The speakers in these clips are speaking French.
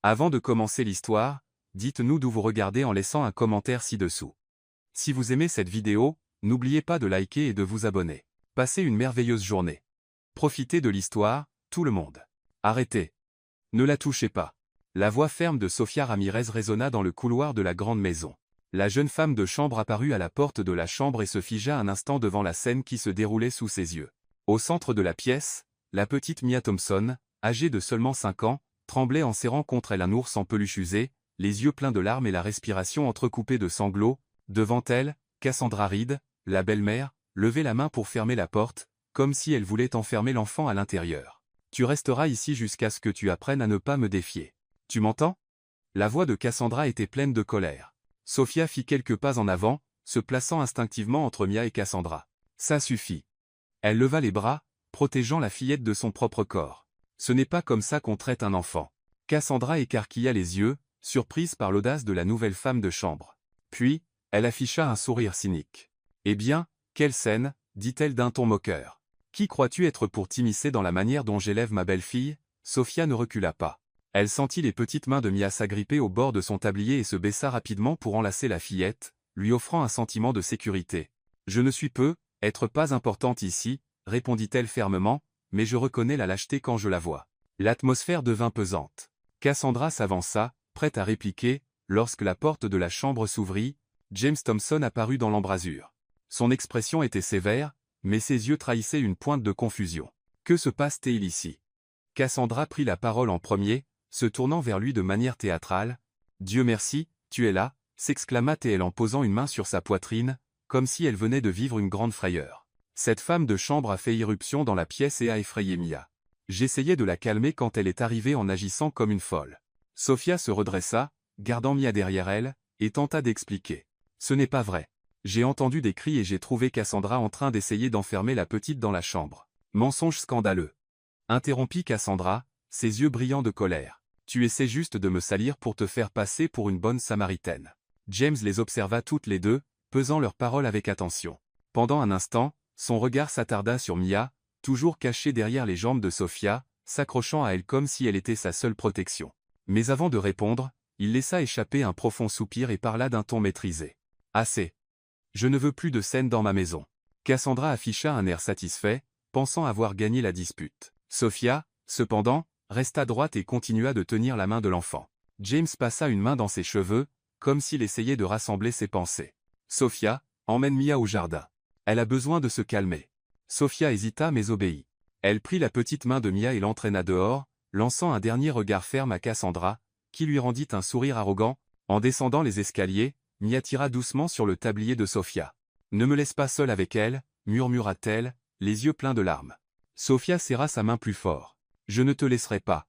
Avant de commencer l'histoire, dites-nous d'où vous regardez en laissant un commentaire ci-dessous. Si vous aimez cette vidéo, n'oubliez pas de liker et de vous abonner. Passez une merveilleuse journée. Profitez de l'histoire, tout le monde. Arrêtez. Ne la touchez pas. La voix ferme de Sofia Ramirez résonna dans le couloir de la grande maison. La jeune femme de chambre apparut à la porte de la chambre et se figea un instant devant la scène qui se déroulait sous ses yeux. Au centre de la pièce, la petite Mia Thompson, âgée de seulement 5 ans, tremblait en serrant contre elle un ours en peluche usé, les yeux pleins de larmes et la respiration entrecoupée de sanglots. Devant elle, Cassandra Reed, la belle-mère, levait la main pour fermer la porte, comme si elle voulait enfermer l'enfant à l'intérieur. « Tu resteras ici jusqu'à ce que tu apprennes à ne pas me défier. Tu m'entends » La voix de Cassandra était pleine de colère. Sofia fit quelques pas en avant, se plaçant instinctivement entre Mia et Cassandra. « Ça suffit. » Elle leva les bras, protégeant la fillette de son propre corps. « Ce n'est pas comme ça qu'on traite un enfant. » Cassandra écarquilla les yeux, surprise par l'audace de la nouvelle femme de chambre. Puis, elle afficha un sourire cynique. « Eh bien, quelle scène » dit-elle d'un ton moqueur. « Qui crois-tu être pour t'immiscer dans la manière dont j'élève ma belle-fille » Sofia ne recula pas. Elle sentit les petites mains de Mia s'agripper au bord de son tablier et se baissa rapidement pour enlacer la fillette, lui offrant un sentiment de sécurité. « Je ne suis être pas importante ici, » répondit-elle fermement, « mais je reconnais la lâcheté quand je la vois. » L'atmosphère devint pesante. Cassandra s'avança, prête à répliquer, lorsque la porte de la chambre s'ouvrit. James Thompson apparut dans l'embrasure. Son expression était sévère, mais ses yeux trahissaient une pointe de confusion. « Que se passe-t-il ici » Cassandra prit la parole en premier, se tournant vers lui de manière théâtrale. « Dieu merci, tu es là » s'exclama-t-elle en posant une main sur sa poitrine, comme si elle venait de vivre une grande frayeur. Cette femme de chambre a fait irruption dans la pièce et a effrayé Mia. J'essayais de la calmer quand elle est arrivée en agissant comme une folle. Sofia se redressa, gardant Mia derrière elle, et tenta d'expliquer. « Ce n'est pas vrai. J'ai entendu des cris et j'ai trouvé Cassandra en train d'essayer d'enfermer la petite dans la chambre. Mensonge scandaleux. » Interrompit Cassandra, ses yeux brillants de colère. « Tu essaies juste de me salir pour te faire passer pour une bonne samaritaine. » James les observa toutes les deux, pesant leurs paroles avec attention. Pendant un instant, son regard s'attarda sur Mia, toujours cachée derrière les jambes de Sofia, s'accrochant à elle comme si elle était sa seule protection. Mais avant de répondre, il laissa échapper un profond soupir et parla d'un ton maîtrisé. « Assez. Je ne veux plus de scène dans ma maison. » Cassandra afficha un air satisfait, pensant avoir gagné la dispute. Sofia, cependant, resta droite et continua de tenir la main de l'enfant. James passa une main dans ses cheveux, comme s'il essayait de rassembler ses pensées. « Sofia, emmène Mia au jardin. Elle a besoin de se calmer. » Sofia hésita mais obéit. Elle prit la petite main de Mia et l'entraîna dehors, lançant un dernier regard ferme à Cassandra, qui lui rendit un sourire arrogant. En descendant les escaliers, Mia tira doucement sur le tablier de Sofia. « Ne me laisse pas seule avec elle, » murmura-t-elle, les yeux pleins de larmes. Sofia serra sa main plus fort. « Je ne te laisserai pas.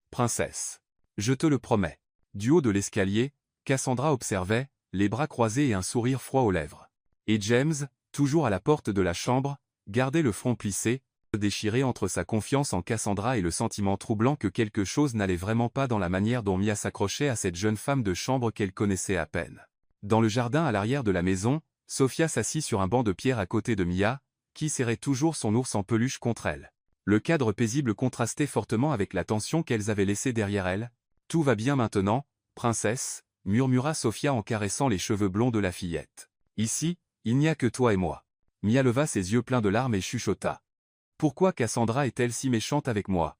Princesse. Je te le promets. » Du haut de l'escalier, Cassandra observait, les bras croisés et un sourire froid aux lèvres. Et James, toujours à la porte de la chambre, gardait le front plissé, déchiré entre sa confiance en Cassandra et le sentiment troublant que quelque chose n'allait vraiment pas dans la manière dont Mia s'accrochait à cette jeune femme de chambre qu'elle connaissait à peine. Dans le jardin à l'arrière de la maison, Sofia s'assit sur un banc de pierre à côté de Mia, qui serrait toujours son ours en peluche contre elle. Le cadre paisible contrastait fortement avec la tension qu'elles avaient laissée derrière elles. « Tout va bien maintenant, princesse » murmura Sofia en caressant les cheveux blonds de la fillette. « Ici, il n'y a que toi et moi. » Mia leva ses yeux pleins de larmes et chuchota. « Pourquoi Cassandra est-elle si méchante avec moi ?»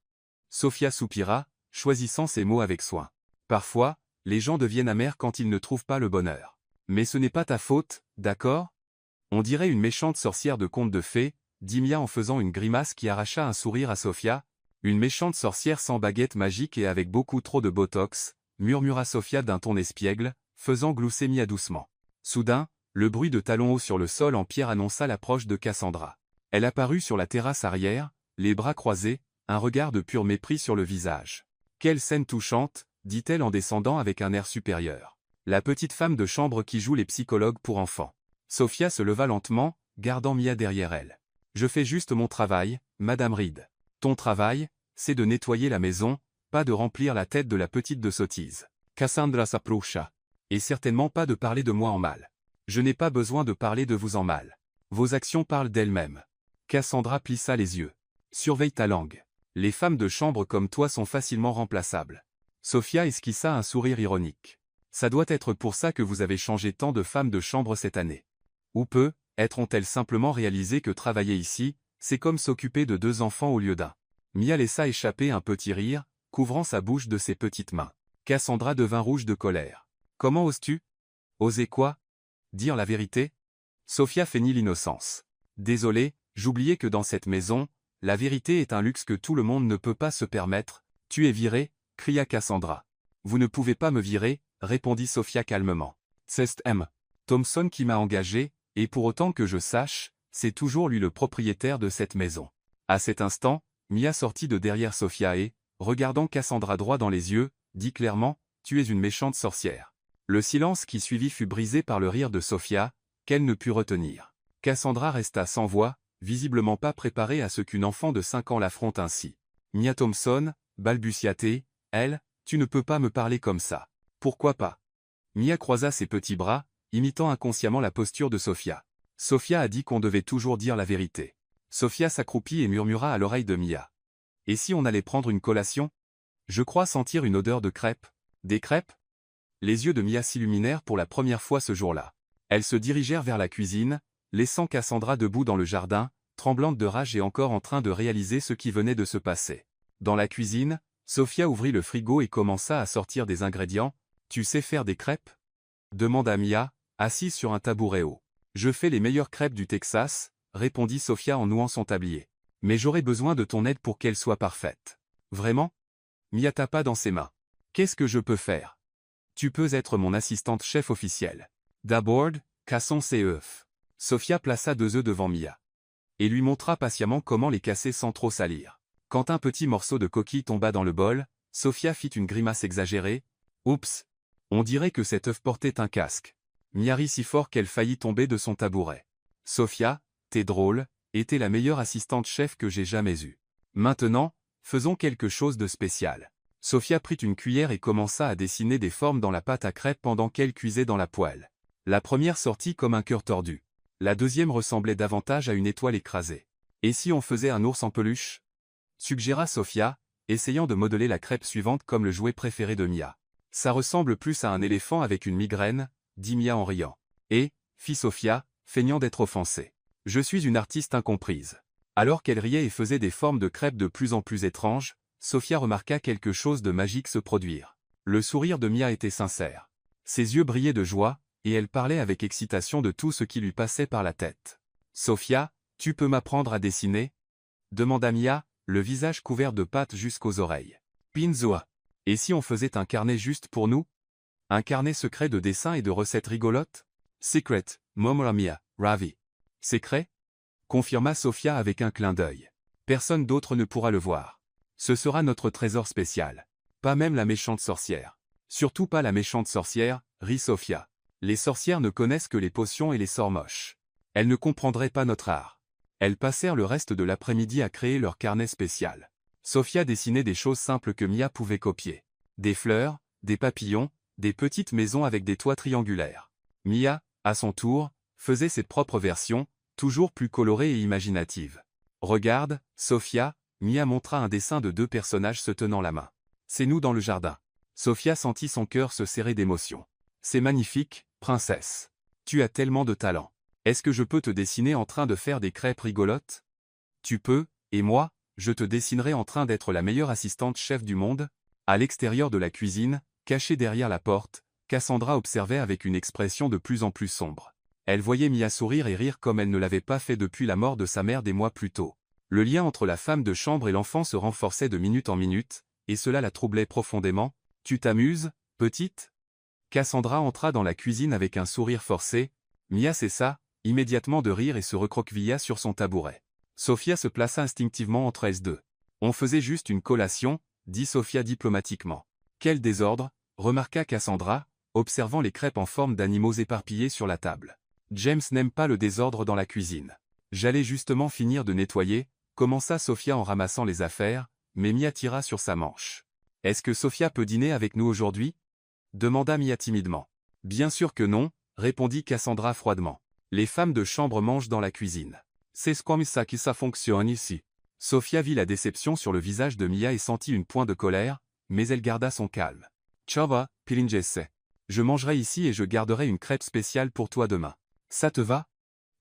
Sofia soupira, choisissant ses mots avec soin. « Parfois, les gens deviennent amers quand ils ne trouvent pas le bonheur. Mais ce n'est pas ta faute, d'accord ? On dirait une méchante sorcière de conte de fées, » dit Mia en faisant une grimace qui arracha un sourire à Sofia. « Une méchante sorcière sans baguette magique et avec beaucoup trop de botox » murmura Sofia d'un ton espiègle, faisant glousser Mia doucement. Soudain, le bruit de talons hauts sur le sol en pierre annonça l'approche de Cassandra. Elle apparut sur la terrasse arrière, les bras croisés, un regard de pur mépris sur le visage. « Quelle scène touchante » dit-elle en descendant avec un air supérieur. La petite femme de chambre qui joue les psychologues pour enfants. Sofia se leva lentement, gardant Mia derrière elle. « Je fais juste mon travail, Madame Reed. Ton travail, c'est de nettoyer la maison, pas de remplir la tête de la petite de sottises. » Cassandra s'approcha. « Et certainement pas de parler de moi en mal. Je n'ai pas besoin de parler de vous en mal. Vos actions parlent d'elles-mêmes. » Cassandra plissa les yeux. « Surveille ta langue. Les femmes de chambre comme toi sont facilement remplaçables. » Sophia esquissa un sourire ironique. Ça doit être pour ça que vous avez changé tant de femmes de chambre cette année. Ou peut-être ont-elles simplement réalisé que travailler ici, c'est comme s'occuper de 2 enfants au lieu d'un. Mia laissa échapper un petit rire, couvrant sa bouche de ses petites mains. Cassandra devint rouge de colère. Comment oses-tu? Oser quoi? Dire la vérité? Sophia feignit l'innocence. Désolé, j'oubliais que dans cette maison, la vérité est un luxe que tout le monde ne peut pas se permettre. Tu es virée, cria Cassandra. Vous ne pouvez pas me virer, répondit Sophia calmement. C'est M. Thompson qui m'a engagé, et pour autant que je sache, c'est toujours lui le propriétaire de cette maison. À cet instant, Mia sortit de derrière Sophia et, regardant Cassandra droit dans les yeux, dit clairement, tu es une méchante sorcière. Le silence qui suivit fut brisé par le rire de Sophia, qu'elle ne put retenir. Cassandra resta sans voix, visiblement pas préparée à ce qu'une enfant de 5 ans l'affronte ainsi. Mia Thompson, balbutia-t-elle, elle, tu ne peux pas me parler comme ça. Pourquoi pas? Mia croisa ses petits bras, imitant inconsciemment la posture de Sophia. Sophia a dit qu'on devait toujours dire la vérité. Sophia s'accroupit et murmura à l'oreille de Mia. Et si on allait prendre une collation? Je crois sentir une odeur de crêpes. Des crêpes? Les yeux de Mia s'illuminèrent pour la première fois ce jour-là. Elles se dirigèrent vers la cuisine, laissant Cassandra debout dans le jardin, tremblante de rage et encore en train de réaliser ce qui venait de se passer. Dans la cuisine, Sophia ouvrit le frigo et commença à sortir des ingrédients. Tu sais faire des crêpes? Demanda Mia, assise sur un tabouret haut. Je fais les meilleures crêpes du Texas, répondit Sophia en nouant son tablier. Mais j'aurais besoin de ton aide pour qu'elles soient parfaites. Vraiment? Mia tapa dans ses mains. Qu'est-ce que je peux faire? Tu peux être mon assistante chef officielle. D'abord, cassons ces œufs. Sophia plaça 2 œufs devant Mia. Et lui montra patiemment comment les casser sans trop salir. Quand un petit morceau de coquille tomba dans le bol, Sophia fit une grimace exagérée. Oups! On dirait que cet œuf portait un casque. Mia rit si fort qu'elle faillit tomber de son tabouret. Sophia, t'es drôle, et t'es la meilleure assistante chef que j'ai jamais eue. Maintenant, faisons quelque chose de spécial. Sophia prit une cuillère et commença à dessiner des formes dans la pâte à crêpes pendant qu'elle cuisait dans la poêle. La première sortit comme un cœur tordu. La deuxième ressemblait davantage à une étoile écrasée. Et si on faisait un ours en peluche? Suggéra Sophia, essayant de modeler la crêpe suivante comme le jouet préféré de Mia. Ça ressemble plus à un éléphant avec une migraine, dit Mia en riant. Et, fit Sophia, feignant d'être offensée. Je suis une artiste incomprise. Alors qu'elle riait et faisait des formes de crêpes de plus en plus étranges, Sophia remarqua quelque chose de magique se produire. Le sourire de Mia était sincère. Ses yeux brillaient de joie, et elle parlait avec excitation de tout ce qui lui passait par la tête. Sophia, tu peux m'apprendre à dessiner? Demanda Mia, le visage couvert de pâte jusqu'aux oreilles. Pinzoa. Et si on faisait un carnet juste pour nous? Un carnet secret de dessins et de recettes rigolotes? Secret, murmura Mia, ravi. Secret? Confirma Sophia avec un clin d'œil. Personne d'autre ne pourra le voir. Ce sera notre trésor spécial. Pas même la méchante sorcière. Surtout pas la méchante sorcière, rit Sophia. Les sorcières ne connaissent que les potions et les sorts moches. Elles ne comprendraient pas notre art. Elles passèrent le reste de l'après-midi à créer leur carnet spécial. Sophia dessinait des choses simples que Mia pouvait copier. Des fleurs, des papillons, des petites maisons avec des toits triangulaires. Mia, à son tour, faisait ses propres versions, toujours plus colorées et imaginatives. Regarde, Sophia, Mia montra un dessin de 2 personnages se tenant la main. C'est nous dans le jardin. Sophia sentit son cœur se serrer d'émotion. C'est magnifique, princesse. Tu as tellement de talent. Est-ce que je peux te dessiner en train de faire des crêpes rigolotes? Tu peux, et moi, je te dessinerai en train d'être la meilleure assistante chef du monde? À l'extérieur de la cuisine, cachée derrière la porte, Cassandra observait avec une expression de plus en plus sombre. Elle voyait Mia sourire et rire comme elle ne l'avait pas fait depuis la mort de sa mère des mois plus tôt. Le lien entre la femme de chambre et l'enfant se renforçait de minute en minute, et cela la troublait profondément. « Tu t'amuses, petite ?» Cassandra entra dans la cuisine avec un sourire forcé. Mia cessa, immédiatement de rire et se recroquevilla sur son tabouret. Sophia se plaça instinctivement entre elles deux. « On faisait juste une collation », dit Sophia diplomatiquement. « Quel désordre !» remarqua Cassandra, observant les crêpes en forme d'animaux éparpillés sur la table. James n'aime pas le désordre dans la cuisine. J'allais justement finir de nettoyer, commença Sophia en ramassant les affaires, mais Mia tira sur sa manche. Est-ce que Sophia peut dîner avec nous aujourd'hui? Demanda Mia timidement. Bien sûr que non, répondit Cassandra froidement. Les femmes de chambre mangent dans la cuisine. C'est comme ça que ça fonctionne ici. Sophia vit la déception sur le visage de Mia et sentit une pointe de colère. mais elle garda son calme. Chava, Pirincesse. Je mangerai ici et je garderai une crêpe spéciale pour toi demain. Ça te va?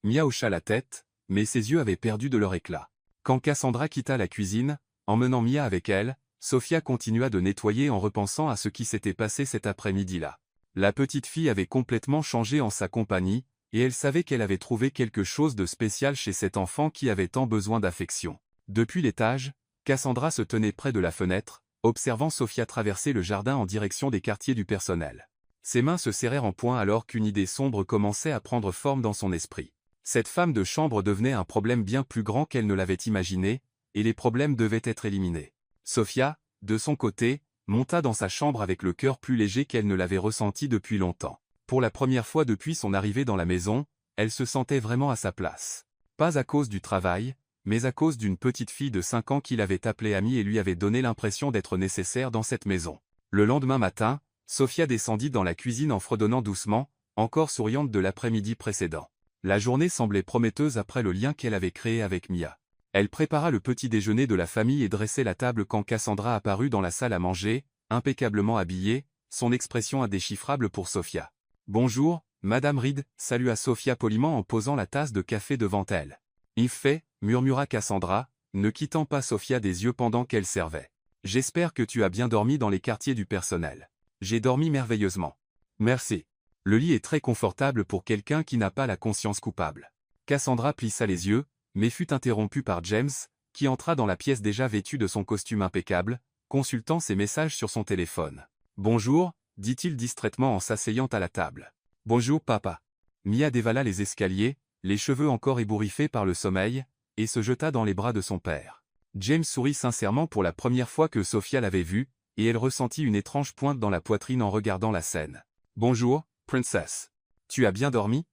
Mia hocha la tête, mais ses yeux avaient perdu de leur éclat. Quand Cassandra quitta la cuisine, emmenant Mia avec elle, Sophia continua de nettoyer en repensant à ce qui s'était passé cet après-midi-là. La petite fille avait complètement changé en sa compagnie, et elle savait qu'elle avait trouvé quelque chose de spécial chez cet enfant qui avait tant besoin d'affection. Depuis l'étage, Cassandra se tenait près de la fenêtre, observant Sophia traverser le jardin en direction des quartiers du personnel. Ses mains se serrèrent en poing alors qu'une idée sombre commençait à prendre forme dans son esprit. Cette femme de chambre devenait un problème bien plus grand qu'elle ne l'avait imaginé, et les problèmes devaient être éliminés. Sophia, de son côté, monta dans sa chambre avec le cœur plus léger qu'elle ne l'avait ressenti depuis longtemps. Pour la première fois depuis son arrivée dans la maison, elle se sentait vraiment à sa place. Pas à cause du travail, mais à cause d'une petite fille de 5 ans qui l'avait appelée amie et lui avait donné l'impression d'être nécessaire dans cette maison. Le lendemain matin, Sophia descendit dans la cuisine en fredonnant doucement, encore souriante de l'après-midi précédent. La journée semblait prometteuse après le lien qu'elle avait créé avec Mia. Elle prépara le petit déjeuner de la famille et dressait la table quand Cassandra apparut dans la salle à manger, impeccablement habillée, son expression indéchiffrable pour Sophia. « Bonjour, Madame Reed » salua Sophia poliment en posant la tasse de café devant elle. « Il fait » murmura Cassandra, ne quittant pas Sophia des yeux pendant qu'elle servait. « J'espère que tu as bien dormi dans les quartiers du personnel. » « J'ai dormi merveilleusement. »« Merci. Le lit est très confortable pour quelqu'un qui n'a pas la conscience coupable. » Cassandra plissa les yeux, mais fut interrompue par James, qui entra dans la pièce déjà vêtue de son costume impeccable, consultant ses messages sur son téléphone. « Bonjour » dit-il distraitement en s'asseyant à la table. « Bonjour papa. » Mia dévala les escaliers, les cheveux encore ébouriffés par le sommeil, et se jeta dans les bras de son père. James sourit sincèrement pour la première fois que Sophia l'avait vue, et elle ressentit une étrange pointe dans la poitrine en regardant la scène. « Bonjour, princesse. Tu as bien dormi? »«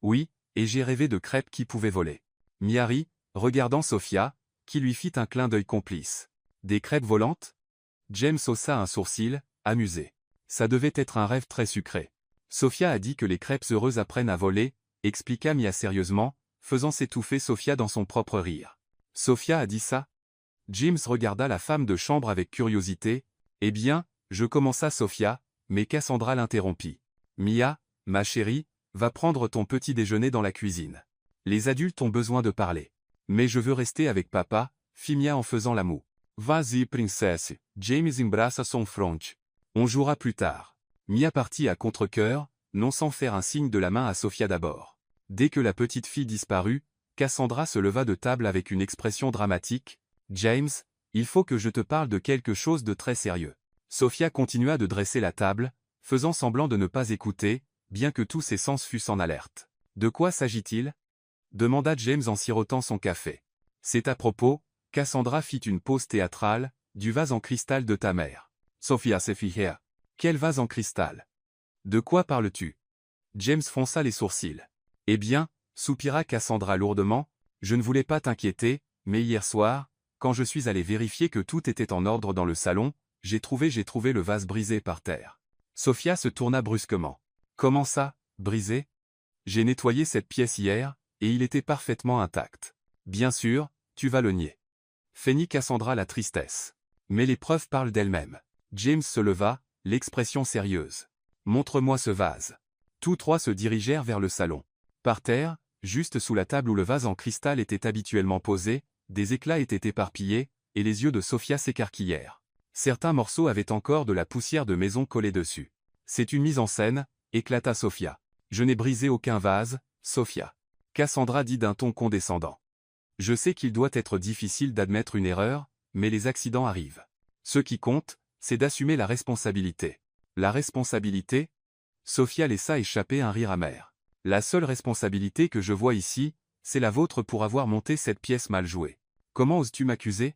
Oui, et j'ai rêvé de crêpes qui pouvaient voler. » Mia rit, regardant Sophia, qui lui fit un clin d'œil complice. « Des crêpes volantes ?» James haussa un sourcil, amusé. Ça devait être un rêve très sucré. Sophia a dit que les crêpes heureuses apprennent à voler, expliqua Mia sérieusement, faisant s'étouffer Sophia dans son propre rire. Sophia a dit ça? James regarda la femme de chambre avec curiosité. Eh bien, je commença Sophia, mais Cassandra l'interrompit. Mia, ma chérie, va prendre ton petit déjeuner dans la cuisine. Les adultes ont besoin de parler. Mais je veux rester avec papa, fit Mia en faisant la moue. Vas-y, princesse, James embrassa son front. On jouera plus tard. Mia partit à contre-cœur, non sans faire un signe de la main à Sophia d'abord. Dès que la petite fille disparut, Cassandra se leva de table avec une expression dramatique. James, il faut que je te parle de quelque chose de très sérieux. Sophia continua de dresser la table, faisant semblant de ne pas écouter, bien que tous ses sens fussent en alerte. De quoi s'agit-il? Demanda James en sirotant son café. C'est à propos, Cassandra fit une pause théâtrale, du vase en cristal de ta mère. Sophia s'effia. Quel vase en cristal? De quoi parles-tu? James fronça les sourcils. Eh bien, soupira Cassandra lourdement, je ne voulais pas t'inquiéter, mais hier soir, quand je suis allé vérifier que tout était en ordre dans le salon, j'ai trouvé le vase brisé par terre. Sophia se tourna brusquement. Comment ça, brisé? J'ai nettoyé cette pièce hier, et il était parfaitement intact. Bien sûr, tu vas le nier. Feignit Cassandra la tristesse. Mais les preuves parlent d'elles-mêmes. James se leva, l'expression sérieuse. Montre-moi ce vase. Tous trois se dirigèrent vers le salon. Par terre, juste sous la table où le vase en cristal était habituellement posé, des éclats étaient éparpillés, et les yeux de Sophia s'écarquillèrent. Certains morceaux avaient encore de la poussière de maison collée dessus. C'est une mise en scène, éclata Sophia. Je n'ai brisé aucun vase, Sophia. Cassandra dit d'un ton condescendant. Je sais qu'il doit être difficile d'admettre une erreur, mais les accidents arrivent. Ce qui compte, c'est d'assumer la responsabilité. La responsabilité? Sophia laissa échapper un rire amer. La seule responsabilité que je vois ici, c'est la vôtre pour avoir monté cette pièce mal jouée. Comment oses-tu m'accuser?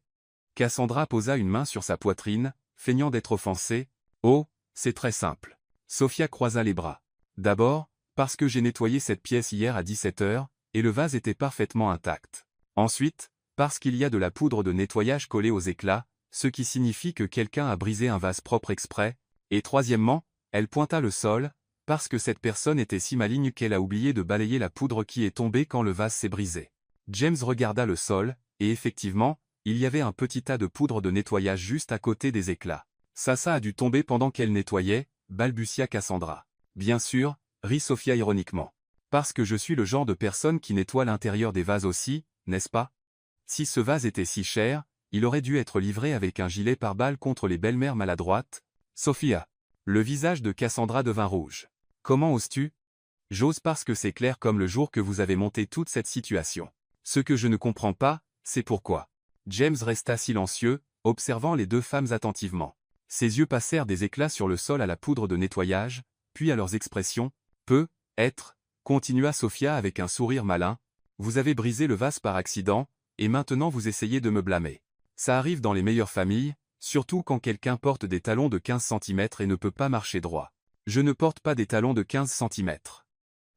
Cassandra posa une main sur sa poitrine, feignant d'être offensée. Oh, c'est très simple. Sophia croisa les bras. D'abord, parce que j'ai nettoyé cette pièce hier à 17 h, et le vase était parfaitement intact. Ensuite, parce qu'il y a de la poudre de nettoyage collée aux éclats, ce qui signifie que quelqu'un a brisé un vase propre exprès. Et troisièmement, elle pointa le sol, parce que cette personne était si maligne qu'elle a oublié de balayer la poudre qui est tombée quand le vase s'est brisé. James regarda le sol, et effectivement, il y avait un petit tas de poudre de nettoyage juste à côté des éclats. Ça a dû tomber pendant qu'elle nettoyait, balbutia Cassandra. Bien sûr, rit Sophia ironiquement. Parce que je suis le genre de personne qui nettoie l'intérieur des vases aussi, n'est-ce pas? Si ce vase était si cher, il aurait dû être livré avec un gilet pare-balles contre les belles-mères maladroites. Sophia. Le visage de Cassandra devint rouge. Comment oses-tu? J'ose parce que c'est clair comme le jour que vous avez monté toute cette situation. Ce que je ne comprends pas, c'est pourquoi. James resta silencieux, observant les deux femmes attentivement. Ses yeux passèrent des éclats sur le sol à la poudre de nettoyage, puis à leurs expressions. Peut être, continua Sophia avec un sourire malin. Vous avez brisé le vase par accident, et maintenant vous essayez de me blâmer. Ça arrive dans les meilleures familles, surtout quand quelqu'un porte des talons de 15 cm et ne peut pas marcher droit. Je ne porte pas des talons de 15 cm.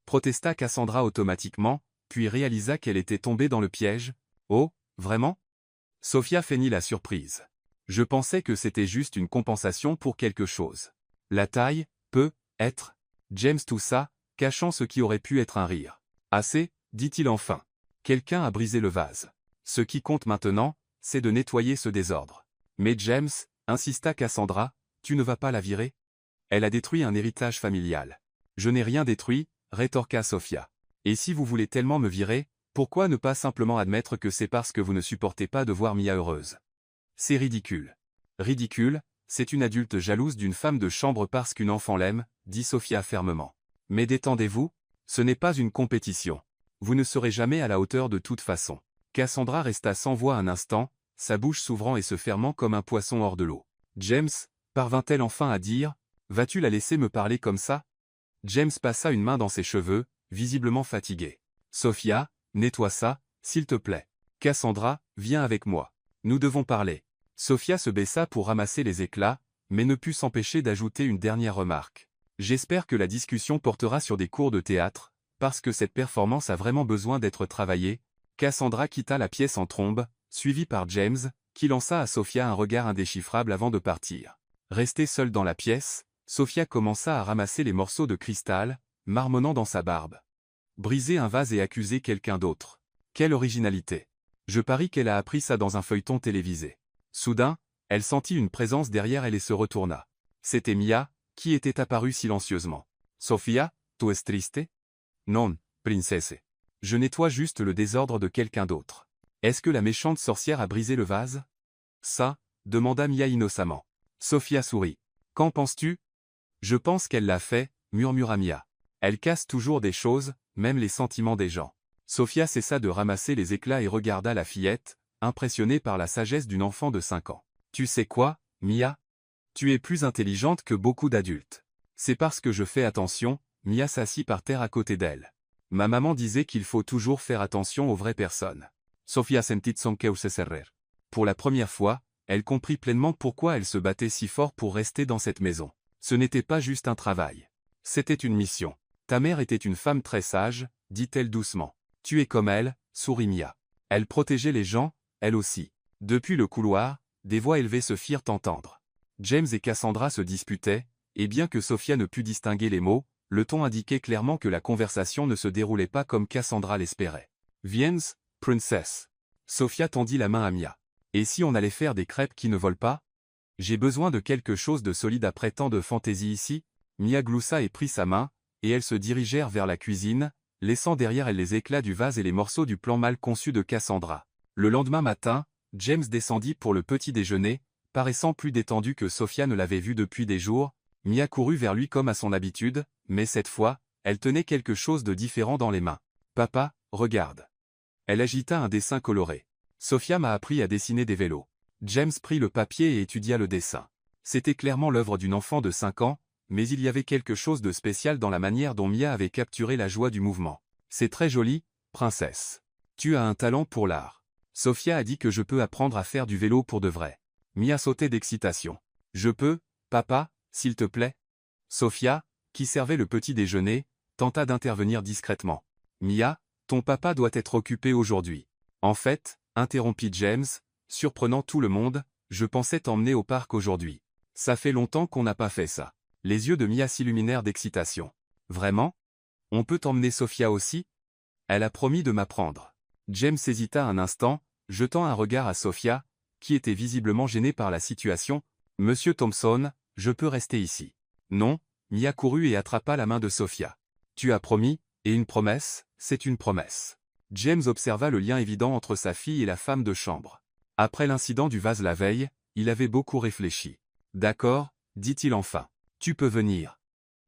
Protesta Cassandra automatiquement, puis réalisa qu'elle était tombée dans le piège. Oh, vraiment? Sophia feignit la surprise. Je pensais que c'était juste une compensation pour quelque chose. La taille, peut être. James toussa, cachant ce qui aurait pu être un rire. Assez, dit-il enfin. Quelqu'un a brisé le vase. Ce qui compte maintenant, c'est de nettoyer ce désordre. Mais James, insista Cassandra, tu ne vas pas la virer? Elle a détruit un héritage familial. Je n'ai rien détruit, rétorqua Sophia. Et si vous voulez tellement me virer, pourquoi ne pas simplement admettre que c'est parce que vous ne supportez pas de voir Mia heureuse? C'est ridicule. Ridicule, c'est une adulte jalouse d'une femme de chambre parce qu'une enfant l'aime, dit Sophia fermement. Mais détendez-vous, ce n'est pas une compétition. Vous ne serez jamais à la hauteur de toute façon. Cassandra resta sans voix un instant, sa bouche s'ouvrant et se fermant comme un poisson hors de l'eau. James, parvint-elle enfin à dire, vas-tu la laisser me parler comme ça? James passa une main dans ses cheveux, visiblement fatigué. Sophia, nettoie ça, s'il te plaît. Cassandra, viens avec moi. Nous devons parler. Sophia se baissa pour ramasser les éclats, mais ne put s'empêcher d'ajouter une dernière remarque. J'espère que la discussion portera sur des cours de théâtre, parce que cette performance a vraiment besoin d'être travaillée. Cassandra quitta la pièce en trombe, suivie par James, qui lança à Sophia un regard indéchiffrable avant de partir. Restée seule dans la pièce, Sophia commença à ramasser les morceaux de cristal, marmonnant dans sa barbe. Briser un vase et accuser quelqu'un d'autre. Quelle originalité! Je parie qu'elle a appris ça dans un feuilleton télévisé. Soudain, elle sentit une présence derrière elle et se retourna. C'était Mia, qui était apparue silencieusement. Sophia, tu es triste? Non, princesse. Je nettoie juste le désordre de quelqu'un d'autre. Est-ce que la méchante sorcière a brisé le vase? Ça, demanda Mia innocemment. Sophia sourit. Qu'en penses-tu? Je pense qu'elle l'a fait, murmura Mia. Elle casse toujours des choses, même les sentiments des gens. Sophia cessa de ramasser les éclats et regarda la fillette, impressionnée par la sagesse d'une enfant de 5 ans. Tu sais quoi, Mia? Tu es plus intelligente que beaucoup d'adultes. C'est parce que je fais attention, Mia s'assit par terre à côté d'elle. Ma maman disait qu'il faut toujours faire attention aux vraies personnes. Sophia sentit son cœur se serrer. Pour la première fois, elle comprit pleinement pourquoi elle se battait si fort pour rester dans cette maison. Ce n'était pas juste un travail. C'était une mission. Ta mère était une femme très sage, dit-elle doucement. Tu es comme elle, sourit Mia. Elle protégeait les gens, elle aussi. Depuis le couloir, des voix élevées se firent entendre. James et Cassandra se disputaient, et bien que Sophia ne pût distinguer les mots, le ton indiquait clairement que la conversation ne se déroulait pas comme Cassandra l'espérait. Viens, princesse. Sophia tendit la main à Mia. Et si on allait faire des crêpes qui ne volent pas? J'ai besoin de quelque chose de solide après tant de fantaisie ici. Mia gloussa et prit sa main, et elles se dirigèrent vers la cuisine, laissant derrière elles les éclats du vase et les morceaux du plan mal conçu de Cassandra. Le lendemain matin, James descendit pour le petit déjeuner, paraissant plus détendu que Sophia ne l'avait vu depuis des jours. Mia courut vers lui comme à son habitude, mais cette fois, elle tenait quelque chose de différent dans les mains. Papa, regarde. Elle agita un dessin coloré. Sophia m'a appris à dessiner des vélos. James prit le papier et étudia le dessin. C'était clairement l'œuvre d'une enfant de 5 ans, mais il y avait quelque chose de spécial dans la manière dont Mia avait capturé la joie du mouvement. C'est très joli, princesse. Tu as un talent pour l'art. Sophia a dit que je peux apprendre à faire du vélo pour de vrai. Mia sautait d'excitation. Je peux, papa, s'il te plaît? Sophia, qui servait le petit déjeuner, tenta d'intervenir discrètement. Mia, ton papa doit être occupé aujourd'hui. En fait, interrompit James, surprenant tout le monde, je pensais t'emmener au parc aujourd'hui. Ça fait longtemps qu'on n'a pas fait ça. Les yeux de Mia s'illuminèrent d'excitation. Vraiment? On peut emmener Sophia aussi? Elle a promis de m'apprendre. James hésita un instant, jetant un regard à Sophia, qui était visiblement gênée par la situation. Monsieur Thompson, je peux rester ici. Non, Mia courut et attrapa la main de Sophia. Tu as promis, et une promesse, c'est une promesse. James observa le lien évident entre sa fille et la femme de chambre. Après l'incident du vase la veille, il avait beaucoup réfléchi. D'accord, dit-il enfin. Tu peux venir.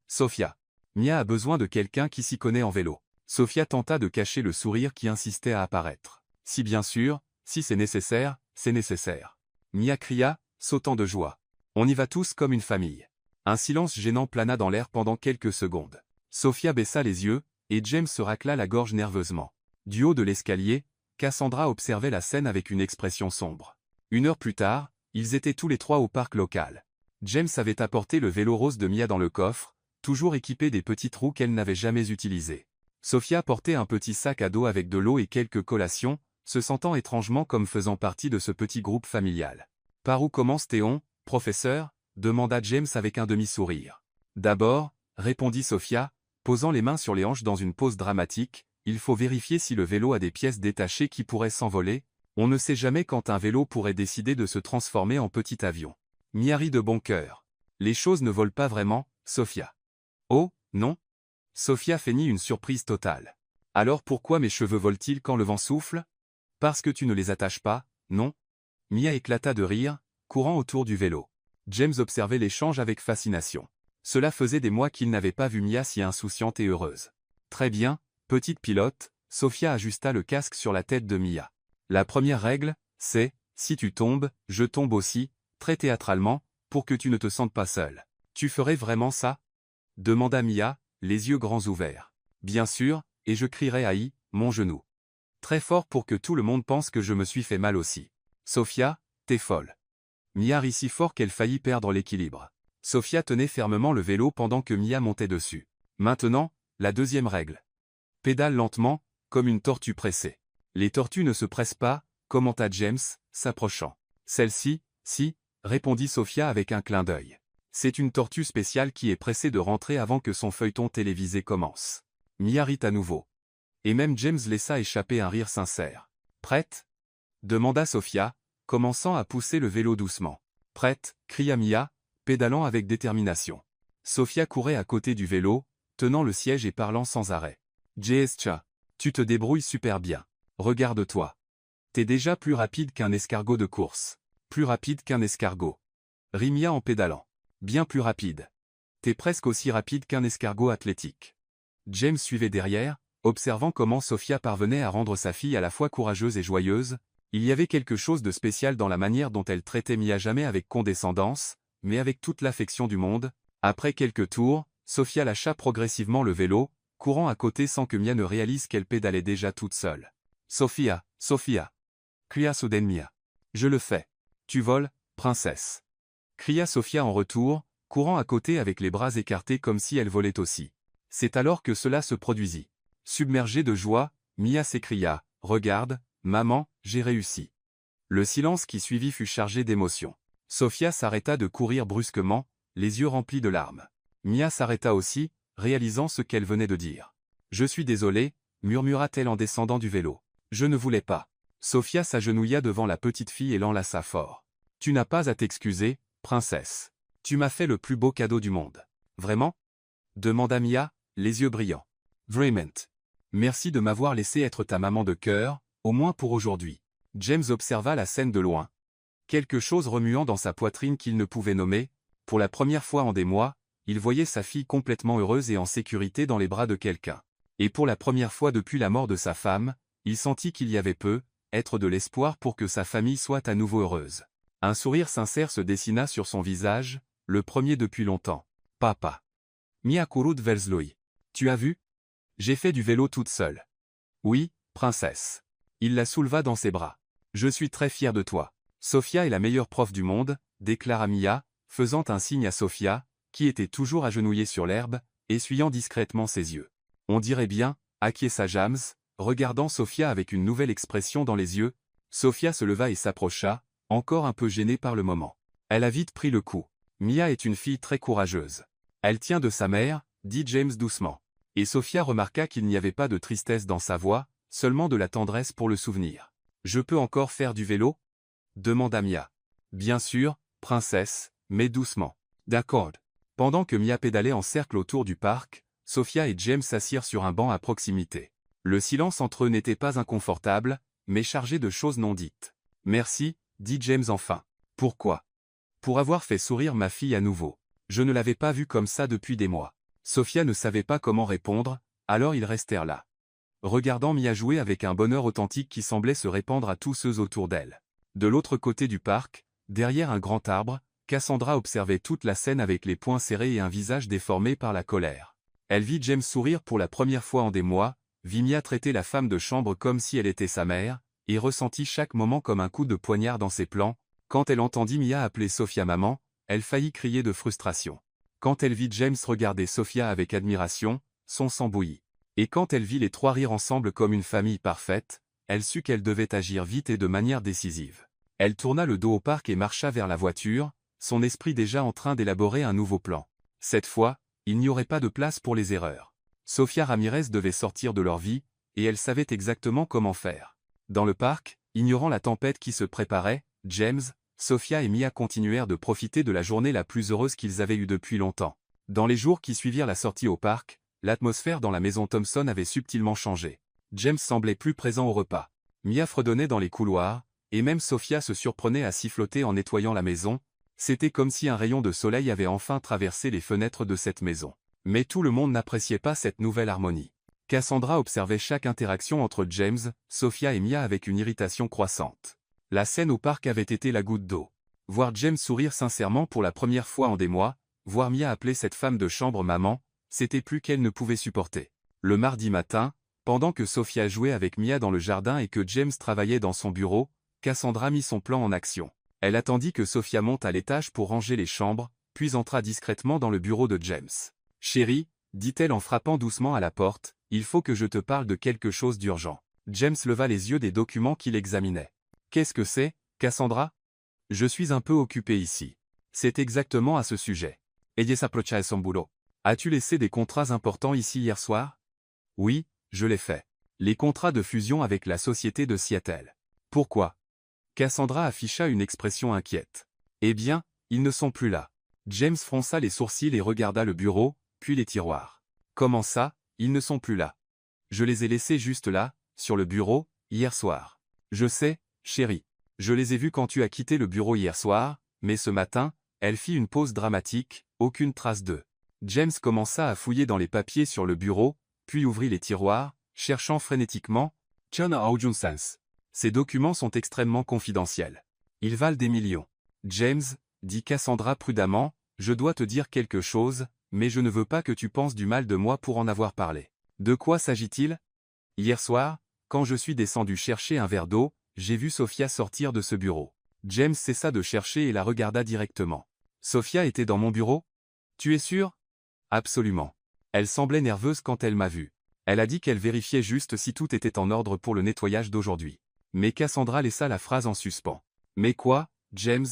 Sophia. Mia a besoin de quelqu'un qui s'y connaît en vélo. Sophia tenta de cacher le sourire qui insistait à apparaître. Si bien sûr, si c'est nécessaire, c'est nécessaire. Mia cria, sautant de joie. On y va tous comme une famille. Un silence gênant plana dans l'air pendant quelques secondes. Sophia baissa les yeux, et James se racla la gorge nerveusement. Du haut de l'escalier, Cassandra observait la scène avec une expression sombre. 1 heure plus tard, ils étaient tous les trois au parc local. James avait apporté le vélo rose de Mia dans le coffre, toujours équipé des petites roues qu'elle n'avait jamais utilisées. Sophia portait un petit sac à dos avec de l'eau et quelques collations, se sentant étrangement comme faisant partie de ce petit groupe familial. « Par où commence Théon, professeur » demanda James avec un demi-sourire. « D'abord, » répondit Sophia, posant les mains sur les hanches dans une pose dramatique, « il faut vérifier si le vélo a des pièces détachées qui pourraient s'envoler. On ne sait jamais quand un vélo pourrait décider de se transformer en petit avion. » Mia rit de bon cœur. « Les choses ne volent pas vraiment, Sophia. »« Oh, non ?» Sophia feignit une surprise totale. « Alors pourquoi mes cheveux volent-ils quand le vent souffle ? Parce que tu ne les attaches pas, non ?» Mia éclata de rire, courant autour du vélo. James observait l'échange avec fascination. Cela faisait des mois qu'il n'avait pas vu Mia si insouciante et heureuse. « Très bien, petite pilote », Sophia ajusta le casque sur la tête de Mia. « La première règle, c'est, si tu tombes, je tombe aussi, très théâtralement, pour que tu ne te sentes pas seule. Tu ferais vraiment ça ?» demanda Mia, les yeux grands ouverts. « Bien sûr, et je crierai aïe, mon genou. Très fort pour que tout le monde pense que je me suis fait mal aussi. Sophia, t'es folle. » Mia rit si fort qu'elle faillit perdre l'équilibre. Sophia tenait fermement le vélo pendant que Mia montait dessus. Maintenant, la deuxième règle. Pédale lentement, comme une tortue pressée. Les tortues ne se pressent pas, commenta James, s'approchant. Celle-ci, si, répondit Sophia avec un clin d'œil. C'est une tortue spéciale qui est pressée de rentrer avant que son feuilleton télévisé commence. Mia rit à nouveau. Et même James laissa échapper un rire sincère. Prête ? demanda Sophia, commençant à pousser le vélo doucement. Prête, cria Mia, pédalant avec détermination. Sophia courait à côté du vélo, tenant le siège et parlant sans arrêt. Jescha, tu te débrouilles super bien. Regarde-toi. T'es déjà plus rapide qu'un escargot de course. Plus rapide qu'un escargot. Rit Mia en pédalant. Bien plus rapide. T'es presque aussi rapide qu'un escargot athlétique. James suivait derrière, observant comment Sophia parvenait à rendre sa fille à la fois courageuse et joyeuse. Il y avait quelque chose de spécial dans la manière dont elle traitait Mia, jamais avec condescendance, mais avec toute l'affection du monde. Après quelques tours, Sophia lâcha progressivement le vélo, courant à côté sans que Mia ne réalise qu'elle pédalait déjà toute seule. « Sophia, Sophia !» cria soudain Mia. « Je le fais. Tu voles, princesse !» cria Sophia en retour, courant à côté avec les bras écartés comme si elle volait aussi. C'est alors que cela se produisit. Submergée de joie, Mia s'écria « Regarde, maman, j'ai réussi !» Le silence qui suivit fut chargé d'émotion. Sophia s'arrêta de courir brusquement, les yeux remplis de larmes. Mia s'arrêta aussi, réalisant ce qu'elle venait de dire. « Je suis désolée », murmura-t-elle en descendant du vélo. « Je ne voulais pas. » Sophia s'agenouilla devant la petite fille et l'enlaça fort. « Tu n'as pas à t'excuser, princesse. Tu m'as fait le plus beau cadeau du monde. »« Vraiment ?» demanda Mia, les yeux brillants. « Vraiment. Merci de m'avoir laissé être ta maman de cœur, au moins pour aujourd'hui. » James observa la scène de loin. Quelque chose remuant dans sa poitrine qu'il ne pouvait nommer. Pour la première fois en des mois, il voyait sa fille complètement heureuse et en sécurité dans les bras de quelqu'un. Et pour la première fois depuis la mort de sa femme, il sentit qu'il y avait être de l'espoir pour que sa famille soit à nouveau heureuse. Un sourire sincère se dessina sur son visage, le premier depuis longtemps. « Papa. Mia kurut Velsloi. Tu as vu ? J'ai fait du vélo toute seule. »« Oui, princesse. » Il la souleva dans ses bras. « Je suis très fier de toi. Sophia est la meilleure prof du monde, » déclara Mia, faisant un signe à Sophia, qui était toujours agenouillée sur l'herbe, essuyant discrètement ses yeux. « On dirait bien, » acquiesça James, regardant Sophia avec une nouvelle expression dans les yeux. Sophia se leva et s'approcha, encore un peu gênée par le moment. Elle a vite pris le coup. Mia est une fille très courageuse. Elle tient de sa mère, dit James doucement. Et Sophia remarqua qu'il n'y avait pas de tristesse dans sa voix, seulement de la tendresse pour le souvenir. « Je peux encore faire du vélo ?» demanda Mia. « Bien sûr, princesse, » mais doucement. D'accord. Pendant que Mia pédalait en cercle autour du parc, Sophia et James s'assirent sur un banc à proximité. Le silence entre eux n'était pas inconfortable, mais chargé de choses non dites. « Merci, » dit James enfin. « Pourquoi ? » « Pour avoir fait sourire ma fille à nouveau. Je ne l'avais pas vue comme ça depuis des mois. » Sophia ne savait pas comment répondre, alors ils restèrent là, regardant Mia jouer avec un bonheur authentique qui semblait se répandre à tous ceux autour d'elle. De l'autre côté du parc, derrière un grand arbre, Cassandra observait toute la scène avec les poings serrés et un visage déformé par la colère. Elle vit James sourire pour la première fois en des mois, vit Mia traiter la femme de chambre comme si elle était sa mère, et ressentit chaque moment comme un coup de poignard dans ses plans. Quand elle entendit Mia appeler Sophia maman, elle faillit crier de frustration. Quand elle vit James regarder Sophia avec admiration, son sang bouillit. Et quand elle vit les trois rire ensemble comme une famille parfaite, elle sut qu'elle devait agir vite et de manière décisive. Elle tourna le dos au parc et marcha vers la voiture, son esprit déjà en train d'élaborer un nouveau plan. Cette fois, il n'y aurait pas de place pour les erreurs. Sofía Ramírez devait sortir de leur vie, et elle savait exactement comment faire. Dans le parc, ignorant la tempête qui se préparait, James, Sophia et Mia continuèrent de profiter de la journée la plus heureuse qu'ils avaient eue depuis longtemps. Dans les jours qui suivirent la sortie au parc, l'atmosphère dans la maison Thompson avait subtilement changé. James semblait plus présent au repas. Mia fredonnait dans les couloirs, et même Sophia se surprenait à siffloter en nettoyant la maison. C'était comme si un rayon de soleil avait enfin traversé les fenêtres de cette maison. Mais tout le monde n'appréciait pas cette nouvelle harmonie. Cassandra observait chaque interaction entre James, Sophia et Mia avec une irritation croissante. La scène au parc avait été la goutte d'eau. Voir James sourire sincèrement pour la première fois en des mois, voir Mia appeler cette femme de chambre maman, c'était plus qu'elle ne pouvait supporter. Le mardi matin, pendant que Sophia jouait avec Mia dans le jardin et que James travaillait dans son bureau, Cassandra mit son plan en action. Elle attendit que Sophia monte à l'étage pour ranger les chambres, puis entra discrètement dans le bureau de James. « Chérie, » dit-elle en frappant doucement à la porte, « il faut que je te parle de quelque chose d'urgent. » James leva les yeux des documents qu'il examinait. « Qu'est-ce que c'est, Cassandra ? » « Je suis un peu occupé ici. » « C'est exactement à ce sujet. » « Ella s'approcha de son boulot. »« As-tu laissé des contrats importants ici hier soir ? » ?»« Oui, je l'ai fait. Les contrats de fusion avec la société de Seattle. »« Pourquoi ?» Cassandra afficha une expression inquiète. « Eh bien, ils ne sont plus là. » James fronça les sourcils et regarda le bureau, puis les tiroirs. « Comment ça, ils ne sont plus là ? Je les ai laissés juste là, sur le bureau, hier soir. »« Je sais, chérie. Je les ai vus quand tu as quitté le bureau hier soir, mais ce matin, » elle fit une pause dramatique, aucune trace d'eux. James commença à fouiller dans les papiers sur le bureau, puis ouvrit les tiroirs, cherchant frénétiquement. « John Aujonsens. Ces documents sont extrêmement confidentiels. Ils valent des millions. »« James, » dit Cassandra prudemment, « je dois te dire quelque chose, mais je ne veux pas que tu penses du mal de moi pour en avoir parlé. » « De quoi s'agit-il ? » ?»« Hier soir, quand je suis descendu chercher un verre d'eau, j'ai vu Sophia sortir de ce bureau. » James cessa de chercher et la regarda directement. « Sophia était dans mon bureau ? Tu es sûr ? » ?»« Absolument. Elle semblait nerveuse quand elle m'a vu. Elle a dit qu'elle vérifiait juste si tout était en ordre pour le nettoyage d'aujourd'hui. » Mais Cassandra laissa la phrase en suspens. « Mais quoi, James ?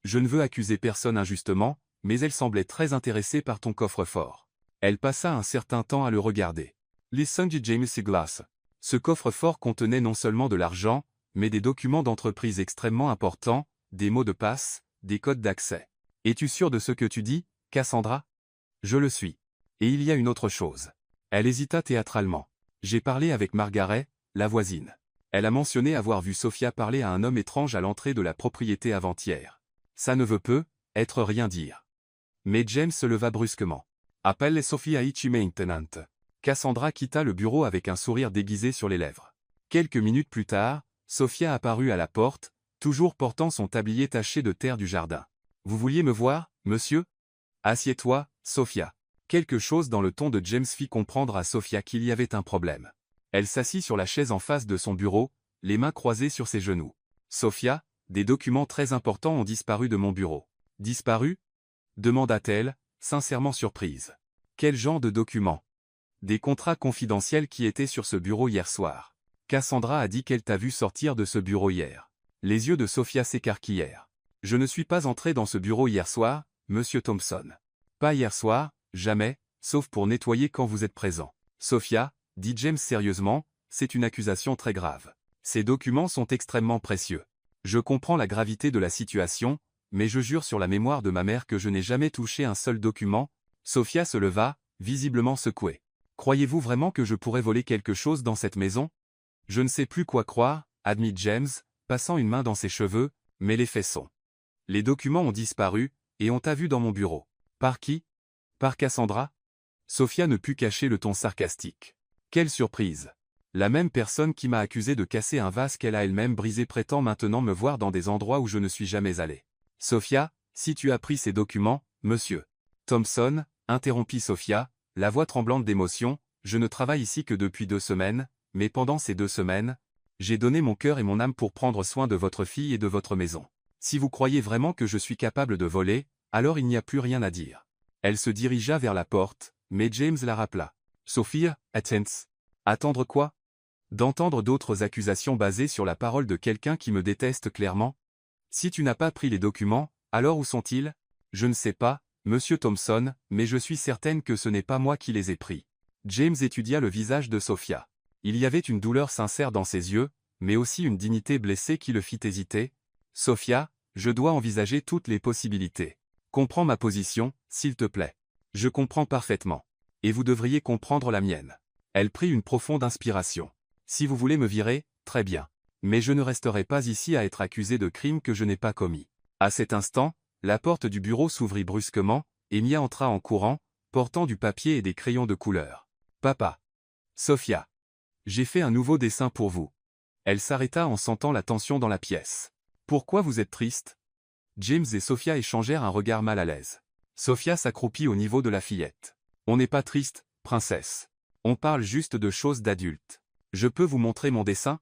Je ne veux accuser personne injustement, mais elle semblait très intéressée par ton coffre-fort. » Elle passa un certain temps à le regarder. « Listen to James Glass. » Ce coffre-fort contenait non seulement de l'argent, mais des documents d'entreprise extrêmement importants, des mots de passe, des codes d'accès. « Es-tu sûr de ce que tu dis, Cassandra ? » « Je le suis. Et il y a une autre chose. » Elle hésita théâtralement. « J'ai parlé avec Margaret, la voisine. Elle a mentionné avoir vu Sophia parler à un homme étrange à l'entrée de la propriété avant-hier. Ça ne veut peu être rien dire. » Mais James se leva brusquement. « Appelle Sophia ici maintenant. » Cassandra quitta le bureau avec un sourire déguisé sur les lèvres. Quelques minutes plus tard, Sophia apparut à la porte, toujours portant son tablier taché de terre du jardin. « Vous vouliez me voir, monsieur ? Assieds-toi, Sophia. » Quelque chose dans le ton de James fit comprendre à Sophia qu'il y avait un problème. Elle s'assit sur la chaise en face de son bureau, les mains croisées sur ses genoux. « Sophia, des documents très importants ont disparu de mon bureau. »« Disparu ?» demanda-t-elle, sincèrement surprise. « Quel genre de documents ? » ?»« Des contrats confidentiels qui étaient sur ce bureau hier soir. Cassandra a dit qu'elle t'a vu sortir de ce bureau hier. » Les yeux de Sophia s'écarquillèrent. « Je ne suis pas entré dans ce bureau hier soir, monsieur Thompson. Pas hier soir, jamais, sauf pour nettoyer quand vous êtes présent. »« Sophia, » dit James sérieusement, « c'est une accusation très grave. Ces documents sont extrêmement précieux. Je comprends la gravité de la situation, mais je jure sur la mémoire de ma mère que je n'ai jamais touché un seul document. » Sophia se leva, visiblement secouée. « Croyez-vous vraiment que je pourrais voler quelque chose dans cette maison? » « Je ne sais plus quoi croire, » admit James, passant une main dans ses cheveux, mais les faits sont. Les documents ont disparu, et on t'a vu dans mon bureau. Par qui? Par Cassandra? Sophia ne put cacher le ton sarcastique. Quelle surprise! La même personne qui m'a accusé de casser un vase qu'elle a elle-même brisé prétend maintenant me voir dans des endroits où je ne suis jamais allé. Sophia, si tu as pris ces documents, monsieur Thompson, interrompit Sophia, la voix tremblante d'émotion, je ne travaille ici que depuis 2 semaines, mais pendant ces 2 semaines, j'ai donné mon cœur et mon âme pour prendre soin de votre fille et de votre maison. Si vous croyez vraiment que je suis capable de voler, alors il n'y a plus rien à dire. Elle se dirigea vers la porte, mais James la rappela. Sophia, attends. Attendre quoi? D'entendre d'autres accusations basées sur la parole de quelqu'un qui me déteste clairement? Si tu n'as pas pris les documents, alors où sont-ils? Je ne sais pas, monsieur Thompson, mais je suis certaine que ce n'est pas moi qui les ai pris. James étudia le visage de Sophia. Il y avait une douleur sincère dans ses yeux, mais aussi une dignité blessée qui le fit hésiter. Sophia, je dois envisager toutes les possibilités. Comprends ma position, s'il te plaît. Je comprends parfaitement. Et vous devriez comprendre la mienne. Elle prit une profonde inspiration. Si vous voulez me virer, très bien. Mais je ne resterai pas ici à être accusé de crimes que je n'ai pas commis. À cet instant, la porte du bureau s'ouvrit brusquement, et Mia entra en courant, portant du papier et des crayons de couleur. Papa. Sophia. J'ai fait un nouveau dessin pour vous. Elle s'arrêta en sentant la tension dans la pièce. Pourquoi vous êtes triste? James et Sophia échangèrent un regard mal à l'aise. Sophia s'accroupit au niveau de la fillette. On n'est pas triste, princesse. On parle juste de choses d'adultes. Je peux vous montrer mon dessin?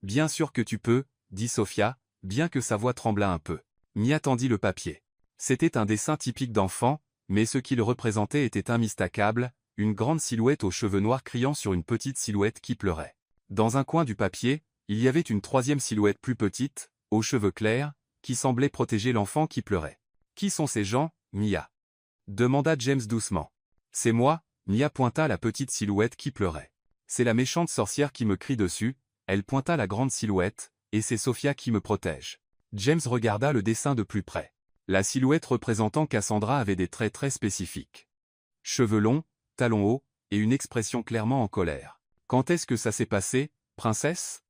Bien sûr que tu peux, dit Sophia, bien que sa voix tremblât un peu. Mia tendit le papier. C'était un dessin typique d'enfant, mais ce qu'il représentait était immistakable, une grande silhouette aux cheveux noirs criant sur une petite silhouette qui pleurait. Dans un coin du papier, il y avait une 3e silhouette plus petite, aux cheveux clairs, qui semblait protéger l'enfant qui pleurait. Qui sont ces gens, Mia? Demanda James doucement. C'est moi, Mia pointa la petite silhouette qui pleurait. C'est la méchante sorcière qui me crie dessus, elle pointa la grande silhouette, et c'est Sophia qui me protège. James regarda le dessin de plus près. La silhouette représentant Cassandra avait des traits très spécifiques. Cheveux longs, talons hauts, et une expression clairement en colère. Quand est-ce que ça s'est passé, princesse?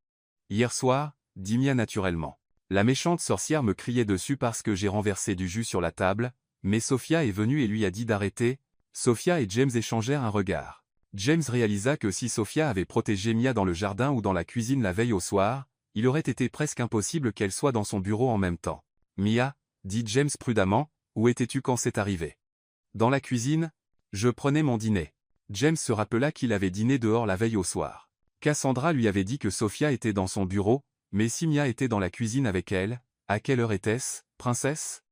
Hier soir, dit Mia naturellement. La méchante sorcière me criait dessus parce que j'ai renversé du jus sur la table, mais Sophia est venue et lui a dit d'arrêter. Sophia et James échangèrent un regard. James réalisa que si Sophia avait protégé Mia dans le jardin ou dans la cuisine la veille au soir, il aurait été presque impossible qu'elle soit dans son bureau en même temps. Mia, dit James prudemment, où étais-tu quand c'est arrivé? Dans la cuisine? Je prenais mon dîner. James se rappela qu'il avait dîné dehors la veille au soir. Cassandra lui avait dit que Sophia était dans son bureau, mais si Mia était dans la cuisine avec elle, à quelle heure était-ce, princesse?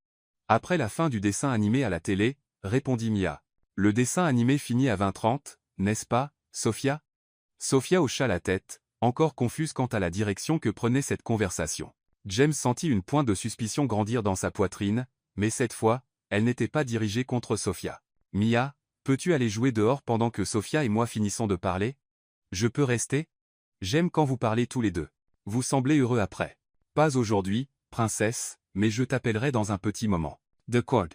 Après la fin du dessin animé à la télé, répondit Mia. Le dessin animé finit à 20h30, n'est-ce pas, Sophia? Sophia hocha la tête, encore confuse quant à la direction que prenait cette conversation. James sentit une pointe de suspicion grandir dans sa poitrine, mais cette fois, elle n'était pas dirigée contre Sophia. Mia, peux-tu aller jouer dehors pendant que Sophia et moi finissons de parler? Je peux rester? J'aime quand vous parlez tous les deux. Vous semblez heureux après. Pas aujourd'hui, princesse, mais je t'appellerai dans un petit moment. De quoi?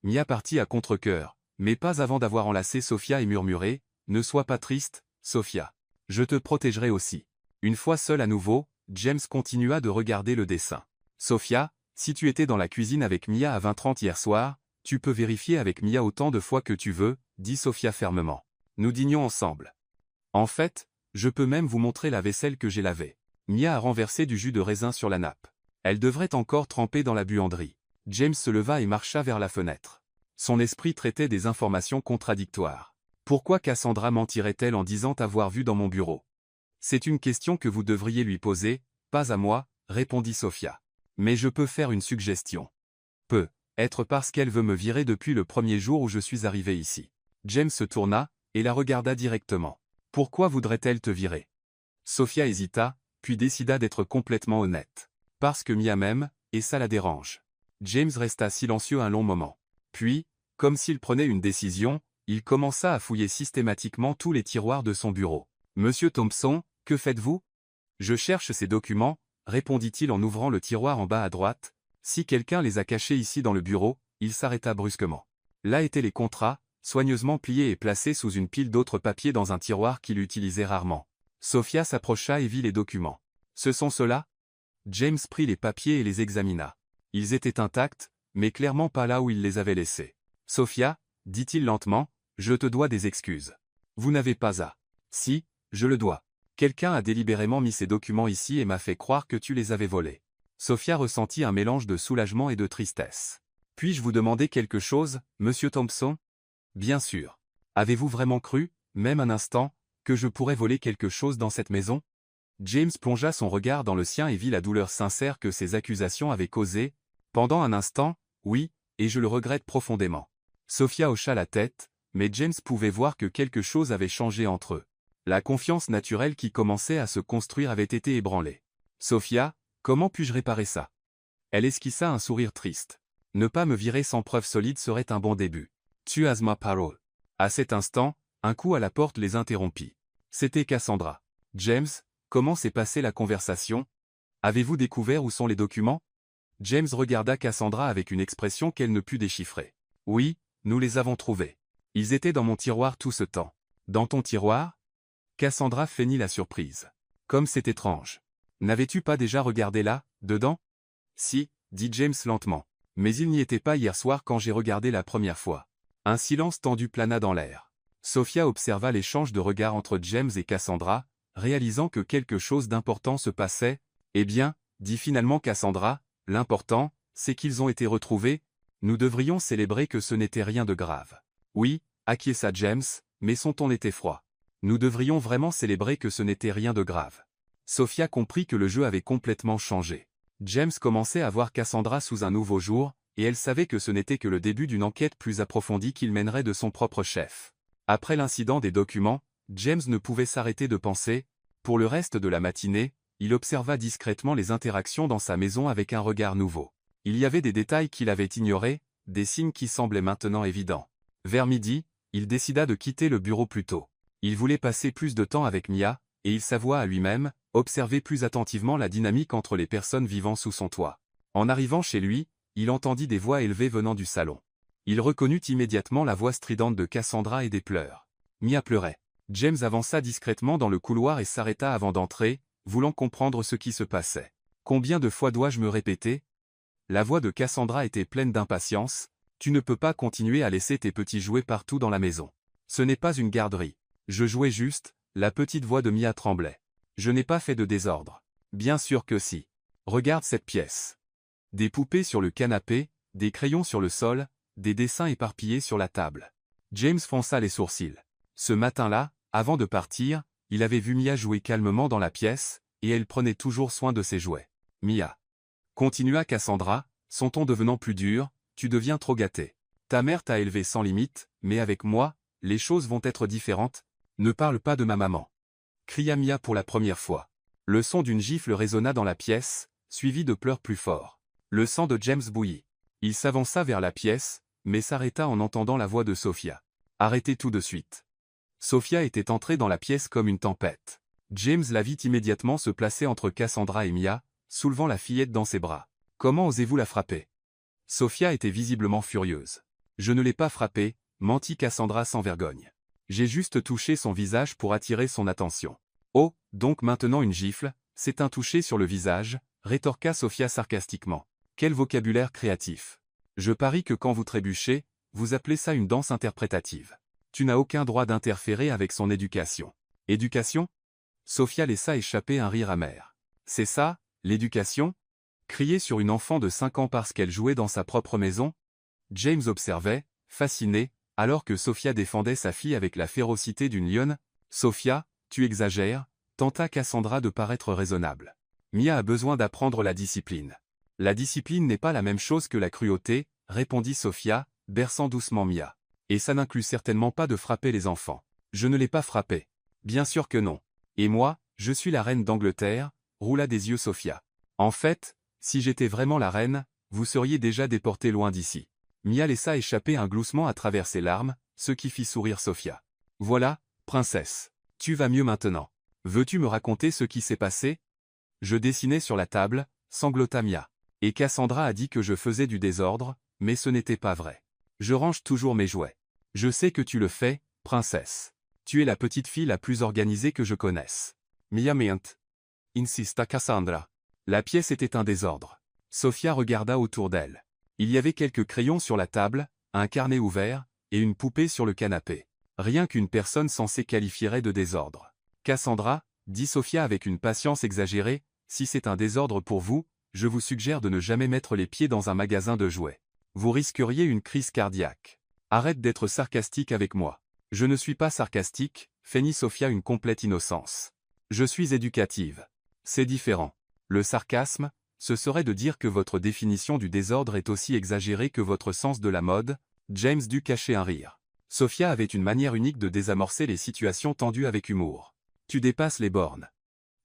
Mia partit à contre-cœur, mais pas avant d'avoir enlacé Sophia et murmuré, ne sois pas triste, Sophia. Je te protégerai aussi. Une fois seul à nouveau, James continua de regarder le dessin. Sophia, si tu étais dans la cuisine avec Mia à 20h30 hier soir, tu peux vérifier avec Mia autant de fois que tu veux, dit Sophia fermement. Nous dînions ensemble. En fait, je peux même vous montrer la vaisselle que j'ai lavée. Mia a renversé du jus de raisin sur la nappe. Elle devrait encore tremper dans la buanderie. James se leva et marcha vers la fenêtre. Son esprit traitait des informations contradictoires. Pourquoi Cassandra mentirait-elle en disant avoir vu dans mon bureau? C'est une question que vous devriez lui poser, pas à moi, répondit Sophia. Mais je peux faire une suggestion. Peut-être parce qu'elle veut me virer depuis le premier jour où je suis arrivé ici. James se tourna, et la regarda directement. Pourquoi voudrait-elle te virer? Sophia hésita, puis décida d'être complètement honnête. Parce que Mia m'aime, et ça la dérange. James resta silencieux un long moment. Puis, comme s'il prenait une décision, il commença à fouiller systématiquement tous les tiroirs de son bureau. Monsieur Thompson, que faites-vous? Je cherche ces documents, répondit-il en ouvrant le tiroir en bas à droite. Si quelqu'un les a cachés ici dans le bureau, il s'arrêta brusquement. Là étaient les contrats, soigneusement pliés et placés sous une pile d'autres papiers dans un tiroir qu'il utilisait rarement. Sophia s'approcha et vit les documents. Ce sont ceux-là? James prit les papiers et les examina. Ils étaient intacts, mais clairement pas là où il les avait laissés. Sophia, dit-il lentement, je te dois des excuses. Vous n'avez pas à. Si, je le dois. Quelqu'un a délibérément mis ces documents ici et m'a fait croire que tu les avais volés. Sophia ressentit un mélange de soulagement et de tristesse. Puis-je vous demander quelque chose, monsieur Thompson? Bien sûr. Avez-vous vraiment cru, même un instant, que je pourrais voler quelque chose dans cette maison? James plongea son regard dans le sien et vit la douleur sincère que ces accusations avaient causée. Pendant un instant, oui, et je le regrette profondément. Sophia hocha la tête, mais James pouvait voir que quelque chose avait changé entre eux. La confiance naturelle qui commençait à se construire avait été ébranlée. Sophia, comment puis-je réparer ça? Elle esquissa un sourire triste. Ne pas me virer sans preuve solide serait un bon début. Tu as ma parole. À cet instant, un coup à la porte les interrompit. C'était Cassandra. James, comment s'est passée la conversation? Avez-vous découvert où sont les documents? James regarda Cassandra avec une expression qu'elle ne put déchiffrer. Oui, nous les avons trouvés. Ils étaient dans mon tiroir tout ce temps. Dans ton tiroir? Cassandra feignit la surprise. Comme c'est étrange. N'avais-tu pas déjà regardé là, dedans? Si, dit James lentement. Mais il n'y était pas hier soir quand j'ai regardé la première fois. Un silence tendu plana dans l'air. Sophia observa l'échange de regards entre James et Cassandra, réalisant que quelque chose d'important se passait. Eh bien, dit finalement Cassandra, l'important, c'est qu'ils ont été retrouvés. Nous devrions célébrer que ce n'était rien de grave. Oui, acquiesça James, mais son ton était froid. Nous devrions vraiment célébrer que ce n'était rien de grave. Sophia comprit que le jeu avait complètement changé. James commençait à voir Cassandra sous un nouveau jour, et elle savait que ce n'était que le début d'une enquête plus approfondie qu'il mènerait de son propre chef. Après l'incident des documents, James ne pouvait s'arrêter de penser. Pour le reste de la matinée, il observa discrètement les interactions dans sa maison avec un regard nouveau. Il y avait des détails qu'il avait ignorés, des signes qui semblaient maintenant évidents. Vers midi, il décida de quitter le bureau plus tôt. Il voulait passer plus de temps avec Mia, et il s'avoua à lui-même, observer plus attentivement la dynamique entre les personnes vivant sous son toit. En arrivant chez lui, il entendit des voix élevées venant du salon. Il reconnut immédiatement la voix stridente de Cassandra et des pleurs. Mia pleurait. James avança discrètement dans le couloir et s'arrêta avant d'entrer, voulant comprendre ce qui se passait. Combien de fois dois-je me répéter? La voix de Cassandra était pleine d'impatience. Tu ne peux pas continuer à laisser tes petits jouets partout dans la maison. Ce n'est pas une garderie. Je jouais juste, la petite voix de Mia tremblait. Je n'ai pas fait de désordre. Bien sûr que si. Regarde cette pièce. Des poupées sur le canapé, des crayons sur le sol, des dessins éparpillés sur la table. James fronça les sourcils. Ce matin-là, avant de partir, il avait vu Mia jouer calmement dans la pièce, et elle prenait toujours soin de ses jouets. Mia. Continua Cassandra, son ton devenant plus dur, tu deviens trop gâté. Ta mère t'a élevé sans limite, mais avec moi, les choses vont être différentes. Ne parle pas de ma maman. Cria Mia pour la première fois. Le son d'une gifle résonna dans la pièce, suivi de pleurs plus forts. Le sang de James bouillit. Il s'avança vers la pièce, mais s'arrêta en entendant la voix de Sophia. Arrêtez tout de suite. Sophia était entrée dans la pièce comme une tempête. James la vit immédiatement se placer entre Cassandra et Mia, soulevant la fillette dans ses bras. Comment osez-vous la frapper? Sophia était visiblement furieuse. Je ne l'ai pas frappée, mentit Cassandra sans vergogne. J'ai juste touché son visage pour attirer son attention. Oh, donc maintenant une gifle, c'est un toucher sur le visage, rétorqua Sophia sarcastiquement. Quel vocabulaire créatif. Je parie que quand vous trébuchez, vous appelez ça une danse interprétative. Tu n'as aucun droit d'interférer avec son éducation. Éducation? Sophia laissa échapper un rire amer. C'est ça, l'éducation? Crier sur une enfant de 5 ans parce qu'elle jouait dans sa propre maison? James observait, fasciné, alors que Sophia défendait sa fille avec la férocité d'une lionne. Sophia, tu exagères, tenta Cassandra de paraître raisonnable. Mia a besoin d'apprendre la discipline. La discipline n'est pas la même chose que la cruauté, répondit Sophia, berçant doucement Mia. Et ça n'inclut certainement pas de frapper les enfants. Je ne l'ai pas frappé. Bien sûr que non. Et moi, je suis la reine d'Angleterre, roula des yeux Sophia. En fait, si j'étais vraiment la reine, vous seriez déjà déporté loin d'ici. Mia laissa échapper un gloussement à travers ses larmes, ce qui fit sourire Sophia. Voilà, princesse. Tu vas mieux maintenant. Veux-tu me raconter ce qui s'est passé? Je dessinais sur la table, sanglota Mia. Et Cassandra a dit que je faisais du désordre, mais ce n'était pas vrai. Je range toujours mes jouets. Je sais que tu le fais, princesse. Tu es la petite fille la plus organisée que je connaisse. Mia ment. Insista Cassandra. La pièce était un désordre. Sophia regarda autour d'elle. Il y avait quelques crayons sur la table, un carnet ouvert, et une poupée sur le canapé. Rien qu'une personne censée qualifierait de désordre. Cassandra, dit Sophia avec une patience exagérée, si c'est un désordre pour vous, je vous suggère de ne jamais mettre les pieds dans un magasin de jouets. Vous risqueriez une crise cardiaque. Arrête d'être sarcastique avec moi. Je ne suis pas sarcastique, feignit Sophia une complète innocence. Je suis éducative. C'est différent. Le sarcasme, ce serait de dire que votre définition du désordre est aussi exagérée que votre sens de la mode. James dut cacher un rire. Sophia avait une manière unique de désamorcer les situations tendues avec humour. Tu dépasses les bornes.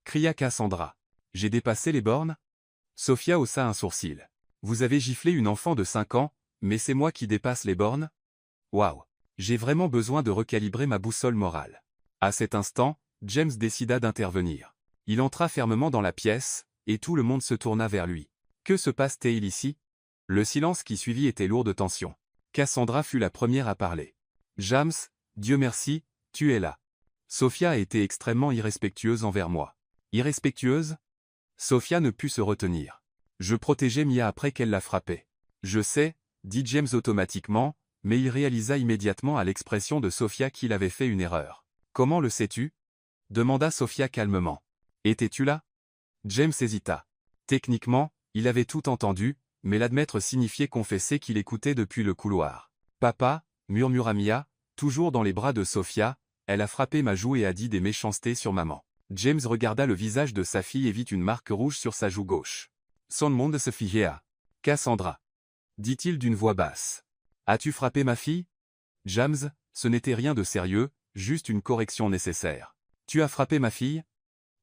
Cria Cassandra. J'ai dépassé les bornes? Sophia haussa un sourcil. Vous avez giflé une enfant de 5 ans, mais c'est moi qui dépasse les bornes? Waouh! J'ai vraiment besoin de recalibrer ma boussole morale. À cet instant, James décida d'intervenir. Il entra fermement dans la pièce, et tout le monde se tourna vers lui. Que se passe-t-il ici? Le silence qui suivit était lourd de tension. Cassandra fut la première à parler. James, Dieu merci, tu es là. Sophia a été extrêmement irrespectueuse envers moi. Irrespectueuse? Sophia ne put se retenir. Je protégeais Mia après qu'elle l'a frappée. Je sais, dit James automatiquement, mais il réalisa immédiatement à l'expression de Sophia qu'il avait fait une erreur. Comment le sais-tu? Demanda Sophia calmement. Étais-tu là? James hésita. Techniquement, il avait tout entendu, mais l'admettre signifiait confesser qu'il écoutait depuis le couloir. Papa, murmura Mia, toujours dans les bras de Sophia, elle a frappé ma joue et a dit des méchancetés sur maman. James regarda le visage de sa fille et vit une marque rouge sur sa joue gauche. Son monde se figea. Cassandra. Dit-il d'une voix basse. As-tu frappé ma fille? James, ce n'était rien de sérieux, juste une correction nécessaire. Tu as frappé ma fille?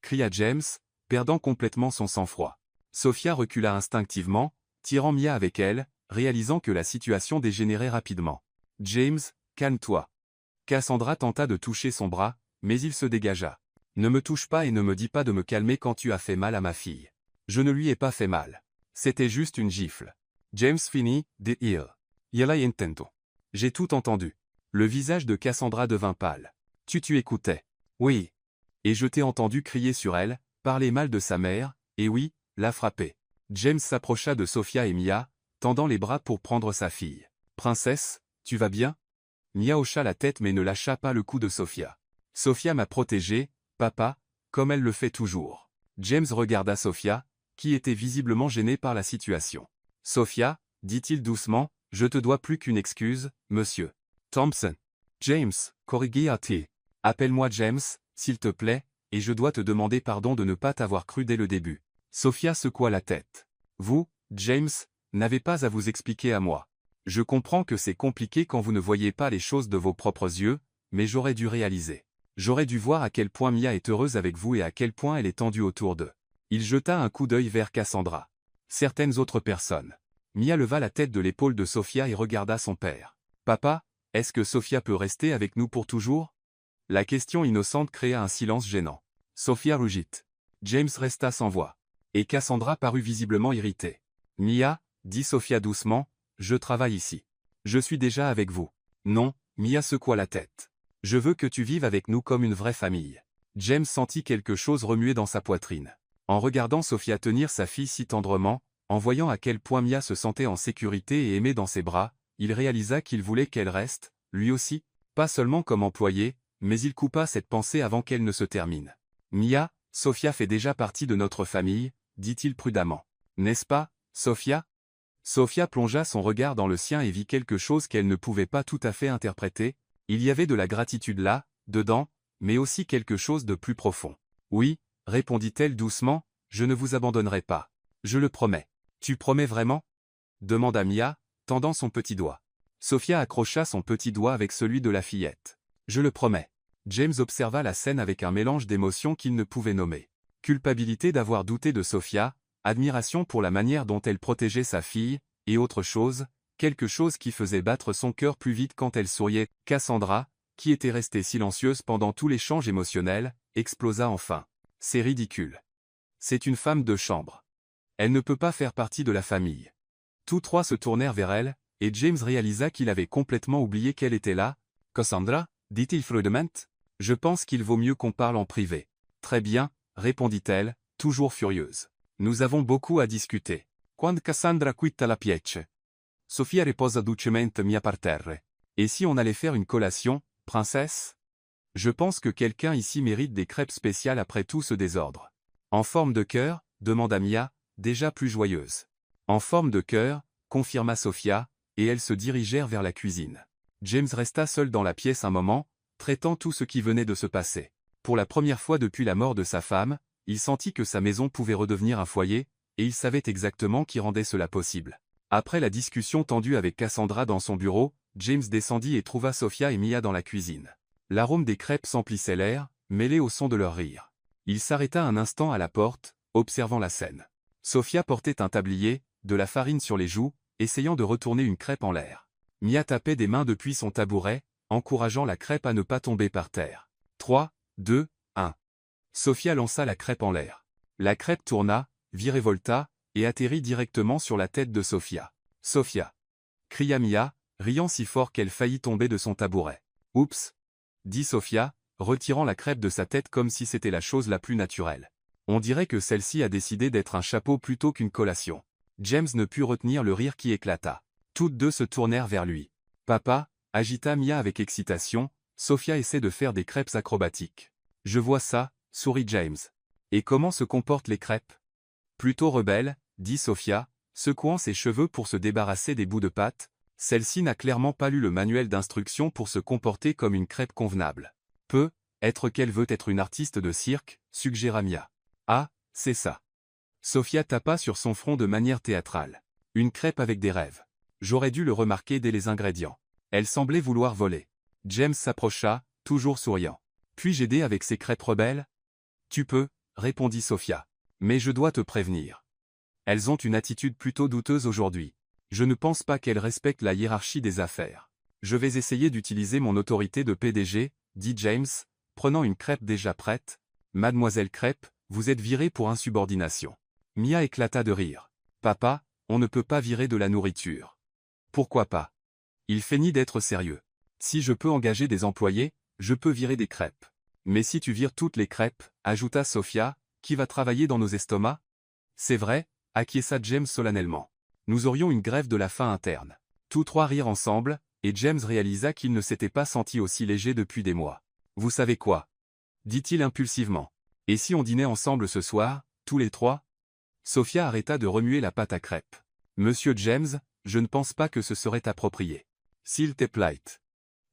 Cria James, perdant complètement son sang-froid. Sophia recula instinctivement, tirant Mia avec elle, réalisant que la situation dégénérait rapidement. James, calme-toi. Cassandra tenta de toucher son bras, mais il se dégagea. Ne me touche pas et ne me dis pas de me calmer quand tu as fait mal à ma fille. Je ne lui ai pas fait mal. C'était juste une gifle. James finit, dit il. Il a intento. J'ai tout entendu. Le visage de Cassandra devint pâle. Tu écoutais. Oui. Et je t'ai entendu crier sur elle, parler mal de sa mère, et oui, la frapper. James s'approcha de Sophia et Mia, tendant les bras pour prendre sa fille. Princesse, tu vas bien? Mia hocha la tête mais ne lâcha pas le cou de Sophia. Sophia m'a protégé, papa, comme elle le fait toujours. James regarda Sophia, qui était visiblement gênée par la situation. Sophia, dit-il doucement, je te dois plus qu'une excuse, monsieur Thompson. James, corrigea-t-il. Appelle-moi James, s'il te plaît, et je dois te demander pardon de ne pas t'avoir cru dès le début. Sophia secoua la tête. Vous, James, n'avez pas à vous expliquer à moi. Je comprends que c'est compliqué quand vous ne voyez pas les choses de vos propres yeux, mais j'aurais dû réaliser. J'aurais dû voir à quel point Mia est heureuse avec vous et à quel point elle est tendue autour d'eux. Il jeta un coup d'œil vers Cassandra. Certaines autres personnes. Mia leva la tête de l'épaule de Sophia et regarda son père. Papa, est-ce que Sophia peut rester avec nous pour toujours? La question innocente créa un silence gênant. Sophia rougit. James resta sans voix. Et Cassandra parut visiblement irritée. Mia, dit Sophia doucement, je travaille ici. Je suis déjà avec vous. Non, Mia secoua la tête. Je veux que tu vives avec nous comme une vraie famille. James sentit quelque chose remuer dans sa poitrine. En regardant Sophia tenir sa fille si tendrement, en voyant à quel point Mia se sentait en sécurité et aimée dans ses bras, il réalisa qu'il voulait qu'elle reste, lui aussi, pas seulement comme employée, mais il coupa cette pensée avant qu'elle ne se termine. Mia, Sophia fait déjà partie de notre famille, dit-il prudemment. N'est-ce pas, Sophia? Sophia plongea son regard dans le sien et vit quelque chose qu'elle ne pouvait pas tout à fait interpréter. Il y avait de la gratitude là, dedans, mais aussi quelque chose de plus profond. Oui, répondit-elle doucement, je ne vous abandonnerai pas. Je le promets. Tu promets vraiment? Demanda Mia, tendant son petit doigt. Sophia accrocha son petit doigt avec celui de la fillette. Je le promets. James observa la scène avec un mélange d'émotions qu'il ne pouvait nommer. Culpabilité d'avoir douté de Sophia, admiration pour la manière dont elle protégeait sa fille, et autre chose, quelque chose qui faisait battre son cœur plus vite quand elle souriait. Cassandra, qui était restée silencieuse pendant tout l'échange émotionnel, explosa enfin. C'est ridicule. C'est une femme de chambre. Elle ne peut pas faire partie de la famille. Tous trois se tournèrent vers elle, et James réalisa qu'il avait complètement oublié qu'elle était là. « Cassandra » dit-il froidement. « Je pense qu'il vaut mieux qu'on parle en privé. »« Très bien, » répondit-elle, toujours furieuse. « Nous avons beaucoup à discuter. » Quand Cassandra quitta la pièce, Sofia riposa dolcemente mia par terre. « Et si on allait faire une collation, princesse ? Je pense que quelqu'un ici mérite des crêpes spéciales après tout ce désordre. »« En forme de cœur ?» demanda Mia, déjà plus joyeuse. « En forme de cœur » confirma Sofia, et elles se dirigèrent vers la cuisine. James resta seul dans la pièce un moment, traitant tout ce qui venait de se passer. Pour la première fois depuis la mort de sa femme, il sentit que sa maison pouvait redevenir un foyer, et il savait exactement qui rendait cela possible. Après la discussion tendue avec Cassandra dans son bureau, James descendit et trouva Sofia et Mia dans la cuisine. L'arôme des crêpes s'emplissait l'air, mêlé au son de leur rire. Il s'arrêta un instant à la porte, observant la scène. Sofia portait un tablier, de la farine sur les joues, essayant de retourner une crêpe en l'air. Mia tapait des mains depuis son tabouret, encourageant la crêpe à ne pas tomber par terre. 3, 2, 1. Sofia lança la crêpe en l'air. La crêpe tourna, virevolta, et atterrit directement sur la tête de Sofia. « Sofia !» cria Mia, riant si fort qu'elle faillit tomber de son tabouret. « Oups !» dit Sofia, retirant la crêpe de sa tête comme si c'était la chose la plus naturelle. On dirait que celle-ci a décidé d'être un chapeau plutôt qu'une collation. James ne put retenir le rire qui éclata. Toutes deux se tournèrent vers lui. « Papa » agita Mia avec excitation, Sofia essaie de faire des crêpes acrobatiques. « Je vois ça » sourit James. « Et comment se comportent les crêpes ?»« Plutôt rebelle » dit Sofia, secouant ses cheveux pour se débarrasser des bouts de pâte. Celle-ci n'a clairement pas lu le manuel d'instruction pour se comporter comme une crêpe convenable. « Peut-être qu'elle veut être une artiste de cirque » suggéra Mia. « Ah, c'est ça. » Sofia tapa sur son front de manière théâtrale. « Une crêpe avec des rêves. J'aurais dû le remarquer dès les ingrédients. » Elle semblait vouloir voler. James s'approcha, toujours souriant. « Puis-je aider avec ces crêpes rebelles ?»« Tu peux, » répondit Sofia. « Mais je dois te prévenir. Elles ont une attitude plutôt douteuse aujourd'hui. Je ne pense pas qu'elles respectent la hiérarchie des affaires. Je vais essayer d'utiliser mon autorité de PDG, dit James, prenant une crêpe déjà prête. Mademoiselle Crêpe, vous êtes virée pour insubordination. » Mia éclata de rire. « Papa, on ne peut pas virer de la nourriture. »« Pourquoi pas ?» Il feignit d'être sérieux. « Si je peux engager des employés, je peux virer des crêpes. »« Mais si tu vires toutes les crêpes, » ajouta Sofia, « qui va travailler dans nos estomacs ?»« C'est vrai, » acquiesça James solennellement. « Nous aurions une grève de la faim interne. » Tous trois rirent ensemble, et James réalisa qu'il ne s'était pas senti aussi léger depuis des mois. « Vous savez quoi ?» dit-il impulsivement. « Et si on dînait ensemble ce soir, tous les trois ?» Sofia arrêta de remuer la pâte à crêpes. « Monsieur James, je ne pense pas que ce serait approprié. S'il te plaît. »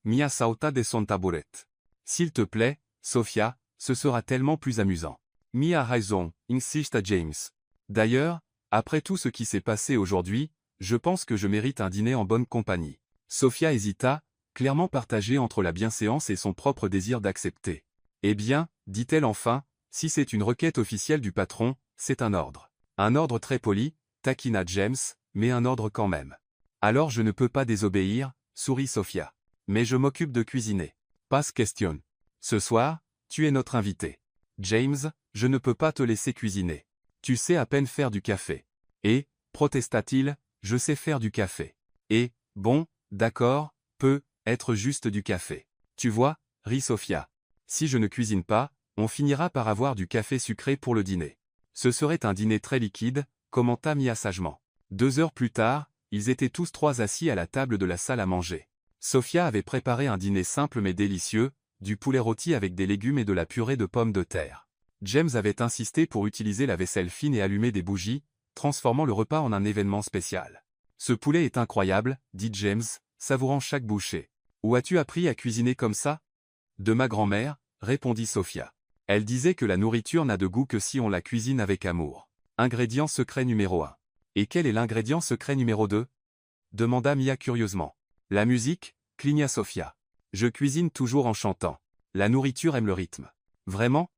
Mia sauta de son tabouret. « S'il te plaît, Sofia, ce sera tellement plus amusant. »« Mia a raison, insista James. D'ailleurs, après tout ce qui s'est passé aujourd'hui, je pense que je mérite un dîner en bonne compagnie. » Sofia hésita, clairement partagée entre la bienséance et son propre désir d'accepter. « Eh bien, dit-elle enfin, si c'est une requête officielle du patron, c'est un ordre. » Un ordre très poli, taquina James, mais un ordre quand même. « Alors je ne peux pas désobéir, » sourit Sofia. « Mais je m'occupe de cuisiner. Pas question. Ce soir, tu es notre invité. James, je ne peux pas te laisser cuisiner. Tu sais à peine faire du café. » Et, protesta-t-il, je sais faire du café. Et, bon, d'accord, peut être juste du café. Tu vois, rit Sofia. Si je ne cuisine pas, on finira par avoir du café sucré pour le dîner. Ce serait un dîner très liquide, commenta Mia sagement. 2 heures plus tard, ils étaient tous trois assis à la table de la salle à manger. Sofia avait préparé un dîner simple mais délicieux, du poulet rôti avec des légumes et de la purée de pommes de terre. James avait insisté pour utiliser la vaisselle fine et allumer des bougies, transformant le repas en un événement spécial. « Ce poulet est incroyable, » dit James, savourant chaque bouchée. « Où as-tu appris à cuisiner comme ça ?»« De ma grand-mère, » répondit Sofia. Elle disait que la nourriture n'a de goût que si on la cuisine avec amour. Ingrédient secret numéro 1. Et quel est l'ingrédient secret numéro 2 demanda Mia curieusement. La musique, cligna Sofia. Je cuisine toujours en chantant. La nourriture aime le rythme. Vraiment?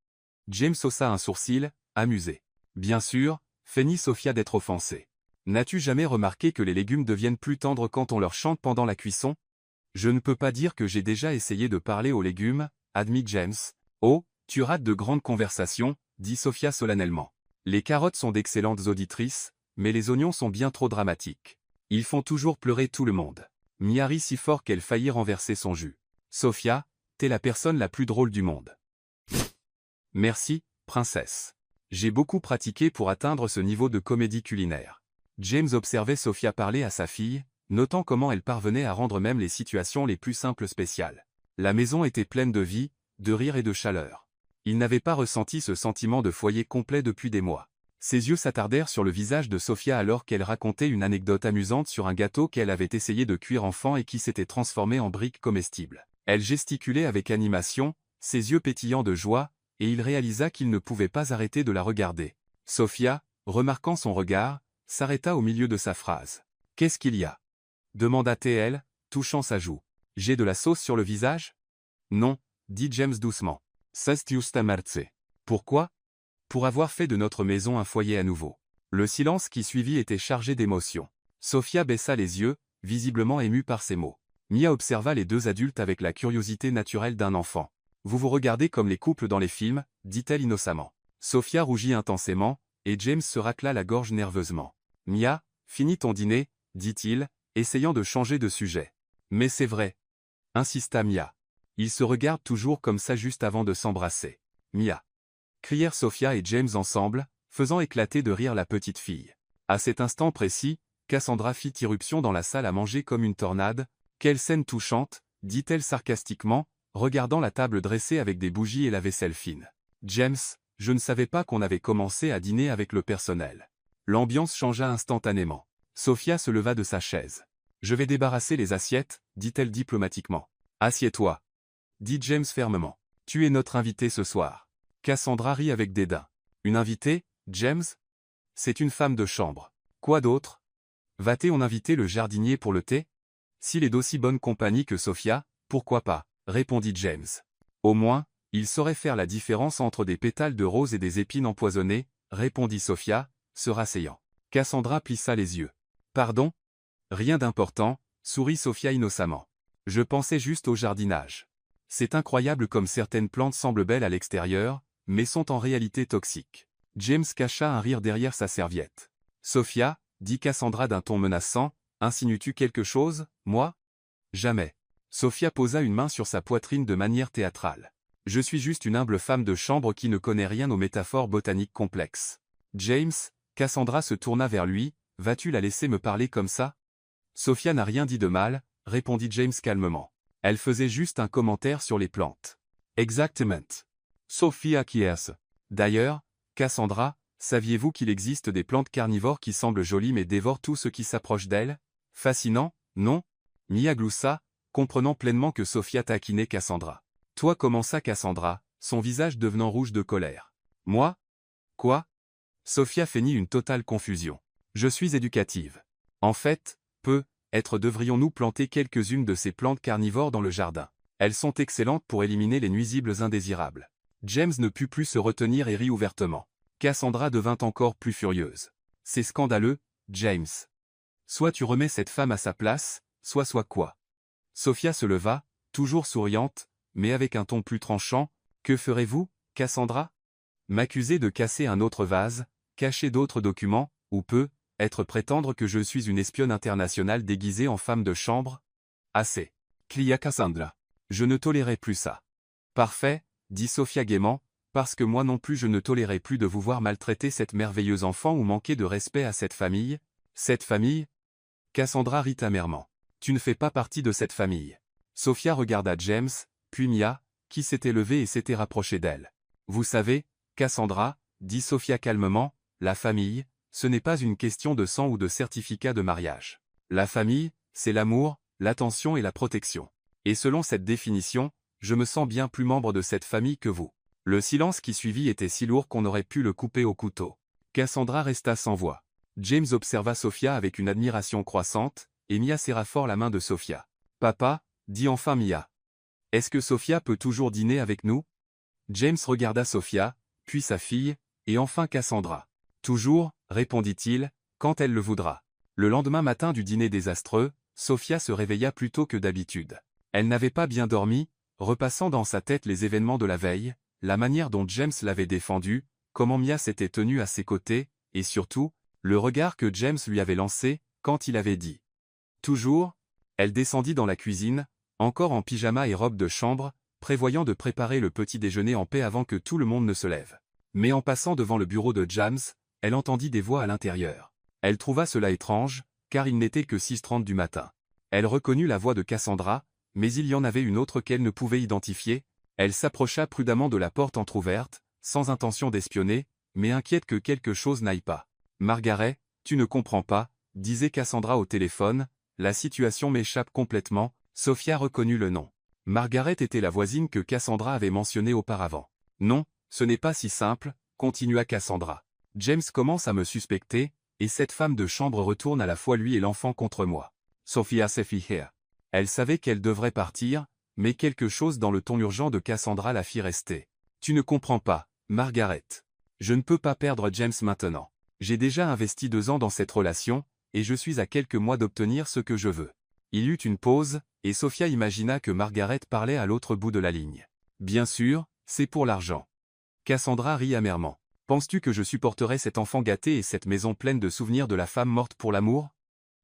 James haussa un sourcil, amusé. Bien sûr, feignit Sofia d'être offensée. N'as-tu jamais remarqué que les légumes deviennent plus tendres quand on leur chante pendant la cuisson? Je ne peux pas dire que j'ai déjà essayé de parler aux légumes, admit James. Oh, tu rates de grandes conversations, dit Sofia solennellement. Les carottes sont d'excellentes auditrices, mais les oignons sont bien trop dramatiques. Ils font toujours pleurer tout le monde. Mia rit si fort qu'elle faillit renverser son jus. Sophia, t'es la personne la plus drôle du monde. Merci, princesse. J'ai beaucoup pratiqué pour atteindre ce niveau de comédie culinaire. James observait Sophia parler à sa fille, notant comment elle parvenait à rendre même les situations les plus simples spéciales. La maison était pleine de vie, de rire et de chaleur. Il n'avait pas ressenti ce sentiment de foyer complet depuis des mois. Ses yeux s'attardèrent sur le visage de Sophia alors qu'elle racontait une anecdote amusante sur un gâteau qu'elle avait essayé de cuire enfant et qui s'était transformé en briques comestibles. Elle gesticulait avec animation, ses yeux pétillants de joie, et il réalisa qu'il ne pouvait pas arrêter de la regarder. Sophia, remarquant son regard, s'arrêta au milieu de sa phrase. « Qu'est-ce qu'il y a » demanda-t-elle, touchant sa joue. « J'ai de la sauce sur le visage » ? « Non, » dit James doucement. « C'est juste marce. » Pourquoi ? Pour avoir fait de notre maison un foyer à nouveau. Le silence qui suivit était chargé d'émotion. Sophia baissa les yeux, visiblement émue par ces mots. Mia observa les deux adultes avec la curiosité naturelle d'un enfant. « Vous vous regardez comme les couples dans les films » dit-elle innocemment. Sophia rougit intensément, et James se racla la gorge nerveusement. « Mia, finis ton dîner » dit-il, essayant de changer de sujet. « Mais c'est vrai » insista Mia. Ils se regardent toujours comme ça juste avant de s'embrasser. « Mia » crièrent Sophia et James ensemble, faisant éclater de rire la petite fille. À cet instant précis, Cassandra fit irruption dans la salle à manger comme une tornade. « Quelle scène touchante » dit-elle sarcastiquement, regardant la table dressée avec des bougies et la vaisselle fine. « James, je ne savais pas qu'on avait commencé à dîner avec le personnel. » L'ambiance changea instantanément. Sophia se leva de sa chaise. « Je vais débarrasser les assiettes » dit-elle diplomatiquement. « Assieds-toi » dit James fermement. « Tu es notre invité ce soir. » Cassandra rit avec dédain. « Une invitée, James ? C'est une femme de chambre. Quoi d'autre ? Va-t-on inviter le jardinier pour le thé ? S'il est d'aussi bonne compagnie que Sophia, pourquoi pas ? Répondit James. Au moins, il saurait faire la différence entre des pétales de rose et des épines empoisonnées, répondit Sophia, se rasseyant. Cassandra plissa les yeux. Pardon ? Rien d'important, sourit Sophia innocemment. Je pensais juste au jardinage. C'est incroyable comme certaines plantes semblent belles à l'extérieur, mais sont en réalité toxiques. James cacha un rire derrière sa serviette. Sophia, dit Cassandra d'un ton menaçant, insinues-tu quelque chose, moi ? Jamais. Sophia posa une main sur sa poitrine de manière théâtrale. Je suis juste une humble femme de chambre qui ne connaît rien aux métaphores botaniques complexes. James, Cassandra se tourna vers lui, vas-tu la laisser me parler comme ça ? Sophia n'a rien dit de mal, répondit James calmement. Elle faisait juste un commentaire sur les plantes. Exactement. Sophia acquiesce. D'ailleurs, Cassandra, saviez-vous qu'il existe des plantes carnivores qui semblent jolies mais dévorent tout ce qui s'approche d'elles ? Fascinant, non ? Mia gloussa, comprenant pleinement que Sophia taquinait Cassandra. Toi commença Cassandra, son visage devenant rouge de colère. Moi ? Quoi ? Sophia feignit une totale confusion. Je suis éducative. En fait, devrions-nous planter quelques-unes de ces plantes carnivores dans le jardin. Elles sont excellentes pour éliminer les nuisibles indésirables. James ne put plus se retenir et rit ouvertement. Cassandra devint encore plus furieuse. C'est scandaleux, James. Soit tu remets cette femme à sa place, soit quoi. Sophia se leva, toujours souriante, mais avec un ton plus tranchant. Que ferez-vous, Cassandra ? M'accuser de casser un autre vase, cacher d'autres documents, ou prétendre que je suis une espionne internationale déguisée en femme de chambre ? Assez. Cria Cassandra. Je ne tolérais plus ça. Parfait, dit Sophia gaiement, parce que moi non plus je ne tolérais plus de vous voir maltraiter cette merveilleuse enfant ou manquer de respect à cette famille. Cette famille ? Cassandra rit amèrement. Tu ne fais pas partie de cette famille. Sophia regarda James, puis Mia, qui s'était levée et s'était rapprochée d'elle. Vous savez, Cassandra, dit Sophia calmement, la famille, ce n'est pas une question de sang ou de certificat de mariage. La famille, c'est l'amour, l'attention et la protection. Et selon cette définition, je me sens bien plus membre de cette famille que vous. Le silence qui suivit était si lourd qu'on aurait pu le couper au couteau. Cassandra resta sans voix. James observa Sophia avec une admiration croissante, et Mia serra fort la main de Sophia. Papa, dit enfin Mia. Est-ce que Sophia peut toujours dîner avec nous ? James regarda Sophia, puis sa fille, et enfin Cassandra. Toujours, répondit-il, quand elle le voudra. Le lendemain matin du dîner désastreux, Sophia se réveilla plus tôt que d'habitude. Elle n'avait pas bien dormi, repassant dans sa tête les événements de la veille, la manière dont James l'avait défendue, comment Mia s'était tenue à ses côtés, et surtout, le regard que James lui avait lancé, quand il avait dit « Toujours », elle descendit dans la cuisine, encore en pyjama et robe de chambre, prévoyant de préparer le petit déjeuner en paix avant que tout le monde ne se lève. Mais en passant devant le bureau de James, elle entendit des voix à l'intérieur. Elle trouva cela étrange, car il n'était que 6h30 du matin. Elle reconnut la voix de Cassandra, mais il y en avait une autre qu'elle ne pouvait identifier. Elle s'approcha prudemment de la porte entr'ouverte, sans intention d'espionner, mais inquiète que quelque chose n'aille pas. « Margaret, tu ne comprends pas », disait Cassandra au téléphone, « la situation m'échappe complètement », Sophia reconnut le nom. Margaret était la voisine que Cassandra avait mentionnée auparavant. « Non, ce n'est pas si simple », continua Cassandra. « James commence à me suspecter, et cette femme de chambre retourne à la fois lui et l'enfant contre moi. Sophia Sefi here. » Elle savait qu'elle devrait partir, mais quelque chose dans le ton urgent de Cassandra la fit rester. « Tu ne comprends pas, Margaret. Je ne peux pas perdre James maintenant. J'ai déjà investi 2 ans dans cette relation, et je suis à quelques mois d'obtenir ce que je veux. » Il y eut une pause, et Sophia imagina que Margaret parlait à l'autre bout de la ligne. « Bien sûr, c'est pour l'argent. » Cassandra rit amèrement. « Penses-tu que je supporterai cet enfant gâté et cette maison pleine de souvenirs de la femme morte pour l'amour?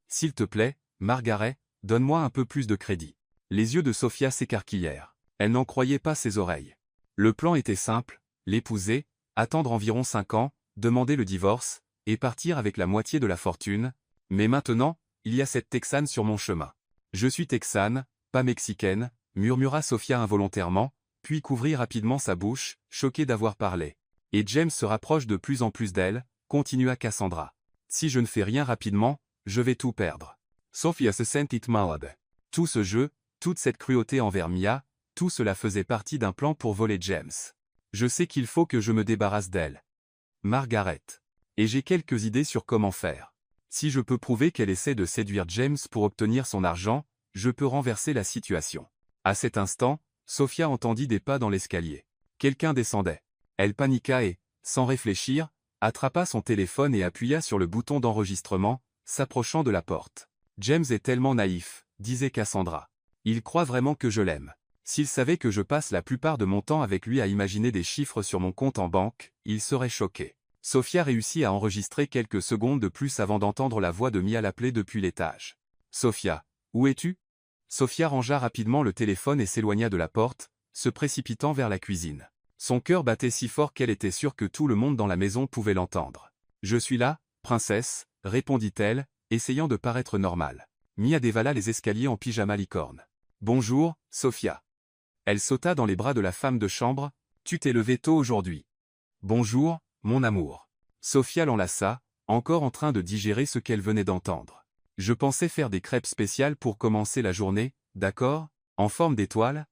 S'il te plaît, Margaret, donne-moi un peu plus de crédit. » Les yeux de Sophia s'écarquillèrent. Elle n'en croyait pas ses oreilles. Le plan était simple, l'épouser, attendre environ 5 ans, demander le divorce, et partir avec la moitié de la fortune. Mais maintenant, il y a cette Texane sur mon chemin. « Je suis texane, pas mexicaine », murmura Sophia involontairement, puis couvrit rapidement sa bouche, choquée d'avoir parlé. « Et James se rapproche de plus en plus d'elle », continua Cassandra. « Si je ne fais rien rapidement, je vais tout perdre. » Sophia se sentit malade. Tout ce jeu, toute cette cruauté envers Mia, tout cela faisait partie d'un plan pour voler James. « Je sais qu'il faut que je me débarrasse d'elle, Margaret. Et j'ai quelques idées sur comment faire. Si je peux prouver qu'elle essaie de séduire James pour obtenir son argent, je peux renverser la situation. » À cet instant, Sophia entendit des pas dans l'escalier. Quelqu'un descendait. Elle paniqua et, sans réfléchir, attrapa son téléphone et appuya sur le bouton d'enregistrement, s'approchant de la porte. « James est tellement naïf, » disait Cassandra. « Il croit vraiment que je l'aime. S'il savait que je passe la plupart de mon temps avec lui à imaginer des chiffres sur mon compte en banque, il serait choqué. » Sophia réussit à enregistrer quelques secondes de plus avant d'entendre la voix de Mia l'appeler depuis l'étage. « Sophia, où es-tu » Sophia rangea rapidement le téléphone et s'éloigna de la porte, se précipitant vers la cuisine. Son cœur battait si fort qu'elle était sûre que tout le monde dans la maison pouvait l'entendre. « Je suis là, princesse », répondit-elle, essayant de paraître normale. Mia dévala les escaliers en pyjama licorne. « Bonjour, Sophia. » Elle sauta dans les bras de la femme de chambre. « Tu t'es levée tôt aujourd'hui. »« Bonjour, mon amour. » Sophia l'enlaça, encore en train de digérer ce qu'elle venait d'entendre. « Je pensais faire des crêpes spéciales pour commencer la journée, d'accord? En forme d'étoile ?»«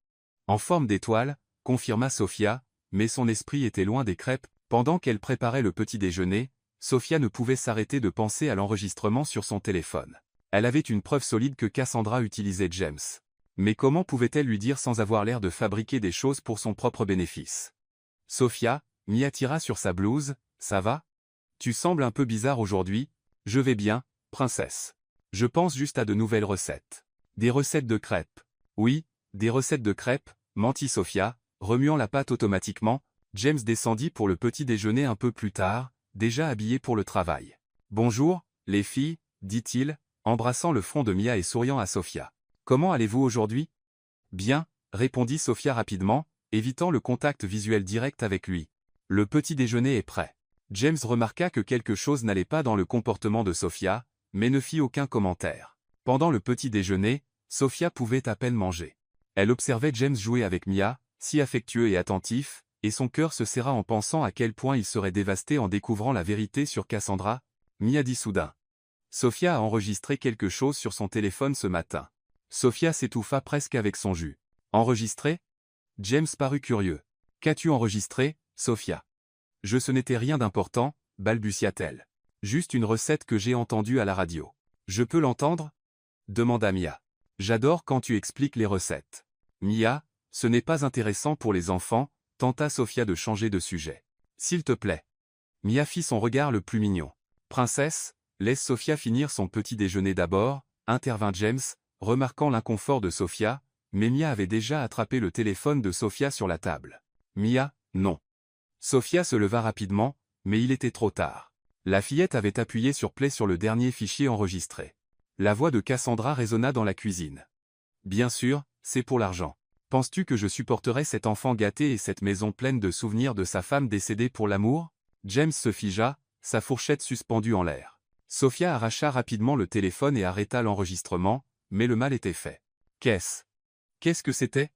En forme d'étoile », confirma Sophia, mais son esprit était loin des crêpes. Pendant qu'elle préparait le petit déjeuner, Sophia ne pouvait s'arrêter de penser à l'enregistrement sur son téléphone. Elle avait une preuve solide que Cassandra utilisait James. Mais comment pouvait-elle lui dire sans avoir l'air de fabriquer des choses pour son propre bénéfice? « Sophia », Mia tira sur sa blouse, « ça va? Tu sembles un peu bizarre aujourd'hui. »« Je vais bien, princesse. Je pense juste à de nouvelles recettes. »« Des recettes de crêpes. »« Oui, des recettes de crêpes, » mentit Sophia, remuant la pâte automatiquement. James descendit pour le petit déjeuner un peu plus tard, déjà habillé pour le travail. « Bonjour, les filles, » dit-il, embrassant le front de Mia et souriant à Sophia. « Comment allez-vous aujourd'hui? »« Bien, » répondit Sophia rapidement, évitant le contact visuel direct avec lui. « Le petit déjeuner est prêt. » James remarqua que quelque chose n'allait pas dans le comportement de Sophia, mais ne fit aucun commentaire. Pendant le petit déjeuner, Sophia pouvait à peine manger. Elle observait James jouer avec Mia, si affectueux et attentif, et son cœur se serra en pensant à quel point il serait dévasté en découvrant la vérité sur Cassandra. Mia dit soudain. Sophia a enregistré quelque chose sur son téléphone ce matin. Sophia s'étouffa presque avec son jus. Enregistré? James parut curieux. Qu'as-tu enregistré, Sophia? Ce n'était rien d'important, balbutia-t-elle. Juste une recette que j'ai entendue à la radio. Je peux l'entendre? Demanda Mia. J'adore quand tu expliques les recettes. Mia, ce n'est pas intéressant pour les enfants, tenta Sophia de changer de sujet. S'il te plaît. Mia fit son regard le plus mignon. Princesse, laisse Sophia finir son petit déjeuner d'abord, intervint James, remarquant l'inconfort de Sophia, mais Mia avait déjà attrapé le téléphone de Sophia sur la table. Mia, non. Sophia se leva rapidement, mais il était trop tard. La fillette avait appuyé sur play sur le dernier fichier enregistré. La voix de Cassandra résonna dans la cuisine. Bien sûr, c'est pour l'argent. Penses-tu que je supporterais cet enfant gâté et cette maison pleine de souvenirs de sa femme décédée pour l'amour? James se figea, sa fourchette suspendue en l'air. Sophia arracha rapidement le téléphone et arrêta l'enregistrement, mais le mal était fait. Qu'est-ce que c'était?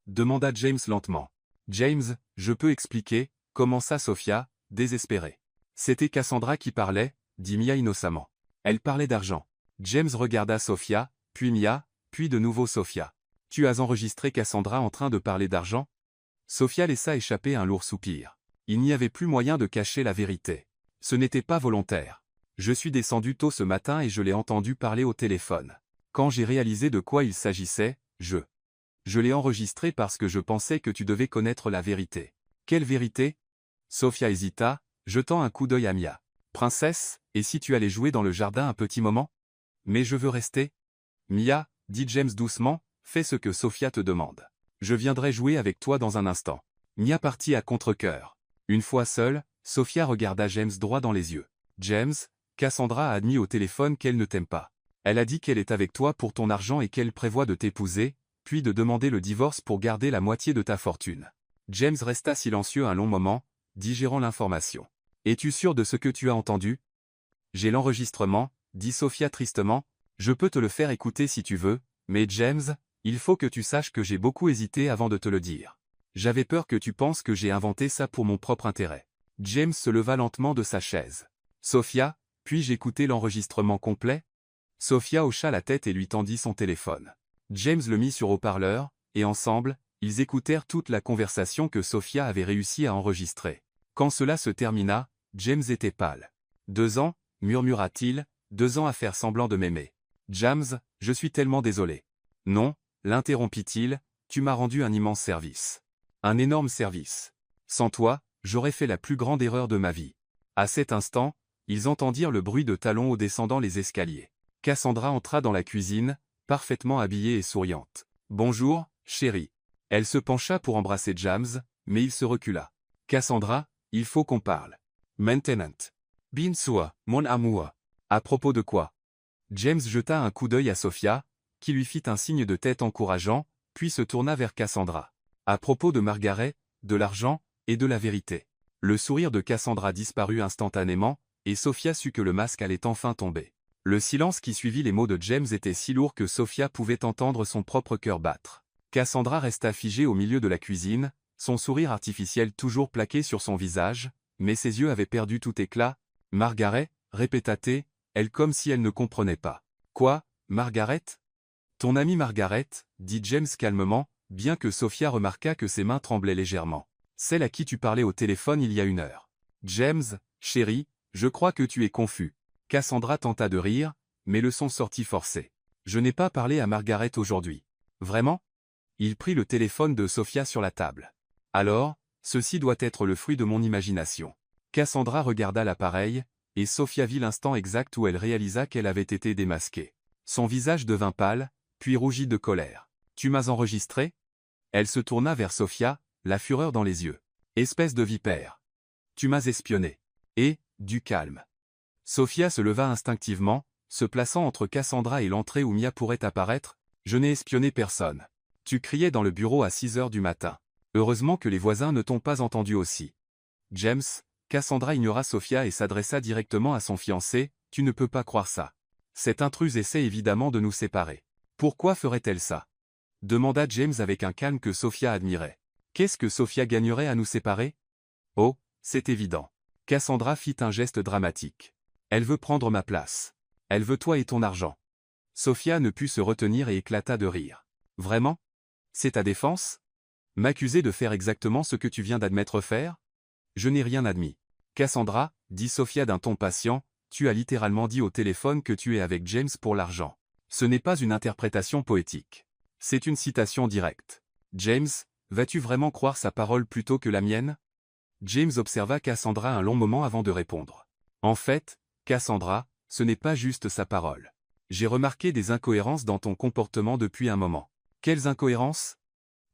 Demanda James lentement. James, je peux expliquer, commença Sophia, désespérée. C'était Cassandra qui parlait, dit Mia innocemment. Elle parlait d'argent. James regarda Sophia, puis Mia, puis de nouveau Sophia. Tu as enregistré Cassandra en train de parler d'argent? Sophia laissa échapper un lourd soupir. Il n'y avait plus moyen de cacher la vérité. Ce n'était pas volontaire. Je suis descendu tôt ce matin et je l'ai entendu parler au téléphone. Quand j'ai réalisé de quoi il s'agissait, je l'ai enregistré parce que je pensais que tu devais connaître la vérité. Quelle vérité? Sophia hésita, jetant un coup d'œil à Mia. Princesse, et si tu allais jouer dans le jardin un petit moment? Mais je veux rester. Mia, dit James doucement, fais ce que Sophia te demande. Je viendrai jouer avec toi dans un instant. Mia partit à contre-cœur. Une fois seule, Sophia regarda James droit dans les yeux. James, Cassandra a admis au téléphone qu'elle ne t'aime pas. Elle a dit qu'elle est avec toi pour ton argent et qu'elle prévoit de t'épouser, puis de demander le divorce pour garder la moitié de ta fortune. James resta silencieux un long moment, digérant l'information. Es-tu sûr de ce que tu as entendu? J'ai l'enregistrement, dit Sophia tristement, je peux te le faire écouter si tu veux, mais James, il faut que tu saches que j'ai beaucoup hésité avant de te le dire. J'avais peur que tu penses que j'ai inventé ça pour mon propre intérêt. James se leva lentement de sa chaise. Sophia, puis-je écouter l'enregistrement complet? Sophia hocha la tête et lui tendit son téléphone. James le mit sur haut-parleur, et ensemble, ils écoutèrent toute la conversation que Sophia avait réussi à enregistrer. Quand cela se termina, James était pâle. 2 ans, murmura-t-il, 2 ans à faire semblant de m'aimer. James, je suis tellement désolé. Non, l'interrompit-il, tu m'as rendu un immense service. Un énorme service. Sans toi, j'aurais fait la plus grande erreur de ma vie. À cet instant, ils entendirent le bruit de talons au descendant les escaliers. Cassandra entra dans la cuisine, parfaitement habillée et souriante. Bonjour, chérie. Elle se pencha pour embrasser James, mais il se recula. Cassandra, il faut qu'on parle. Maintenant. Bien sûr, mon amour. À propos de quoi? James jeta un coup d'œil à Sophia, qui lui fit un signe de tête encourageant, puis se tourna vers Cassandra. À propos de Margaret, de l'argent, et de la vérité. Le sourire de Cassandra disparut instantanément, et Sophia sut que le masque allait enfin tomber. Le silence qui suivit les mots de James était si lourd que Sophia pouvait entendre son propre cœur battre. Cassandra resta figée au milieu de la cuisine, son sourire artificiel toujours plaqué sur son visage, mais ses yeux avaient perdu tout éclat. « Margaret » répéta-t-elle, elle comme si elle ne comprenait pas. « Quoi, Margaret ?»« Ton amie Margaret » dit James calmement, bien que Sophia remarqua que ses mains tremblaient légèrement. « Celle à qui tu parlais au téléphone il y a 1 heure. »« James, chérie, je crois que tu es confus. » Cassandra tenta de rire, mais le son sortit forcé. « Je n'ai pas parlé à Margaret aujourd'hui. »« Vraiment ?» Il prit le téléphone de Sophia sur la table. « Alors, ceci doit être le fruit de mon imagination. » Cassandra regarda l'appareil, et Sophia vit l'instant exact où elle réalisa qu'elle avait été démasquée. Son visage devint pâle, puis rougit de colère. « Tu m'as enregistré ?» Elle se tourna vers Sophia, la fureur dans les yeux. « Espèce de vipère. Tu m'as espionné. » Et, du calme. Sophia se leva instinctivement, se plaçant entre Cassandra et l'entrée où Mia pourrait apparaître. « Je n'ai espionné personne. Tu criais dans le bureau à 6 heures du matin. Heureusement que les voisins ne t'ont pas entendu aussi. » James, Cassandra ignora Sophia et s'adressa directement à son fiancé. « Tu ne peux pas croire ça. Cette intruse essaie évidemment de nous séparer. Pourquoi ferait-elle ça ?» demanda James avec un calme que Sophia admirait. « Qu'est-ce que Sophia gagnerait à nous séparer? » Oh, c'est évident. Cassandra fit un geste dramatique. « Elle veut prendre ma place. Elle veut toi et ton argent. » Sophia ne put se retenir et éclata de rire. « Vraiment? C'est ta défense? M'accuser de faire exactement ce que tu viens d'admettre faire? Je n'ai rien admis. » Cassandra, dit Sophia d'un ton patient, tu as littéralement dit au téléphone que tu es avec James pour l'argent. Ce n'est pas une interprétation poétique. C'est une citation directe. James, vas-tu vraiment croire sa parole plutôt que la mienne? James observa Cassandra un long moment avant de répondre. En fait, Cassandra, ce n'est pas juste sa parole. J'ai remarqué des incohérences dans ton comportement depuis un moment. Quelles incohérences?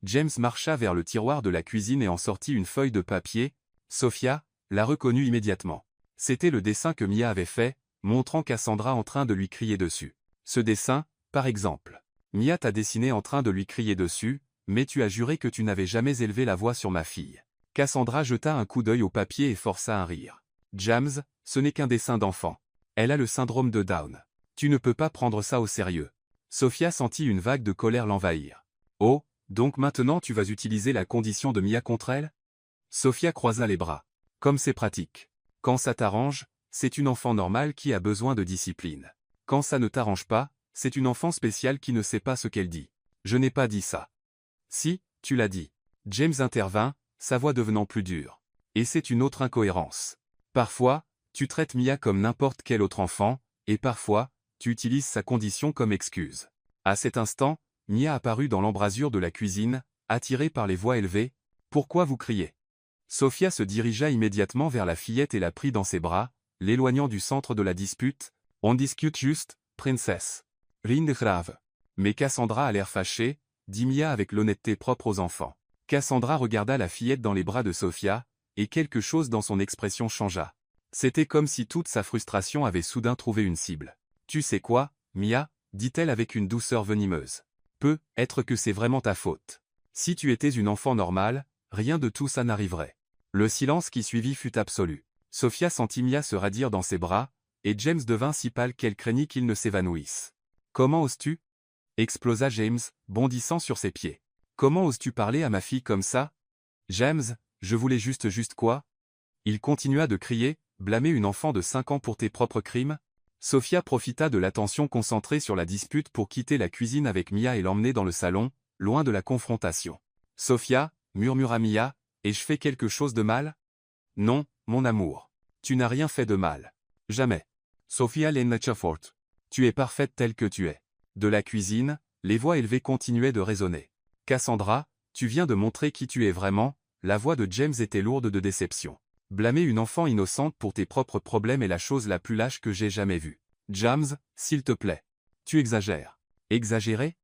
James marcha vers le tiroir de la cuisine et en sortit une feuille de papier, Sophia l'a reconnu immédiatement. C'était le dessin que Mia avait fait, montrant Cassandra en train de lui crier dessus. Ce dessin, par exemple. Mia t'a dessiné en train de lui crier dessus, mais tu as juré que tu n'avais jamais élevé la voix sur ma fille. Cassandra jeta un coup d'œil au papier et força un rire. James, ce n'est qu'un dessin d'enfant. Elle a le syndrome de Down. Tu ne peux pas prendre ça au sérieux. Sophia sentit une vague de colère l'envahir. Oh, donc maintenant tu vas utiliser la condition de Mia contre elle? Sophia croisa les bras. Comme c'est pratique. Quand ça t'arrange, c'est une enfant normale qui a besoin de discipline. Quand ça ne t'arrange pas, c'est une enfant spéciale qui ne sait pas ce qu'elle dit. Je n'ai pas dit ça. Si, tu l'as dit. James intervint, sa voix devenant plus dure. Et c'est une autre incohérence. Parfois, tu traites Mia comme n'importe quel autre enfant, et parfois, tu utilises sa condition comme excuse. À cet instant, Mia apparut dans l'embrasure de la cuisine, attirée par les voix élevées. Pourquoi vous criez? Sophia se dirigea immédiatement vers la fillette et la prit dans ses bras, l'éloignant du centre de la dispute. On discute juste, princesse. Rien de grave. Mais Cassandra a l'air fâchée, dit Mia avec l'honnêteté propre aux enfants. Cassandra regarda la fillette dans les bras de Sophia, et quelque chose dans son expression changea. C'était comme si toute sa frustration avait soudain trouvé une cible. Tu sais quoi, Mia, dit-elle avec une douceur venimeuse. Peut être que c'est vraiment ta faute. Si tu étais une enfant normale, rien de tout ça n'arriverait. Le silence qui suivit fut absolu. Sophia sentit Mia se radir dans ses bras, et James devint si pâle qu'elle craignit qu'il ne s'évanouisse. Comment oses-tu? Explosa James, bondissant sur ses pieds. Comment oses-tu parler à ma fille comme ça? James, je voulais juste quoi? Il continua de crier, blâmer une enfant de 5 ans pour tes propres crimes? Sophia profita de l'attention concentrée sur la dispute pour quitter la cuisine avec Mia et l'emmener dans le salon, loin de la confrontation. Sophia, murmura Mia, ai-je fait quelque chose de mal? Non, mon amour. Tu n'as rien fait de mal. Jamais. Sophia Lenachafort. Tu es parfaite telle que tu es. De la cuisine, les voix élevées continuaient de résonner. Cassandra, tu viens de montrer qui tu es vraiment. La voix de James était lourde de déception. Blâmer une enfant innocente pour tes propres problèmes est la chose la plus lâche que j'ai jamais vue. James, s'il te plaît. Tu exagères. Exagérer?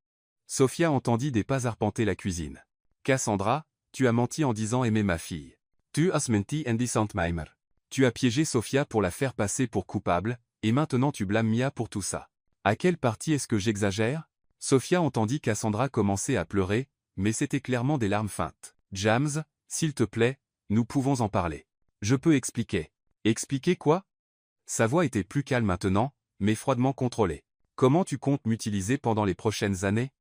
Sophia entendit des pas arpenter la cuisine. Cassandra, tu as menti en disant aimer ma fille. Tu as menti en disant m'aimer. Tu as piégé Sophia pour la faire passer pour coupable, et maintenant tu blâmes Mia pour tout ça. À quelle partie est-ce que j'exagère? Sophia entendit Cassandra commencer à pleurer, mais c'était clairement des larmes feintes. James, s'il te plaît, nous pouvons en parler. Je peux expliquer. Expliquer quoi? Sa voix était plus calme maintenant, mais froidement contrôlée. Comment tu comptes m'utiliser pendant les prochaines années?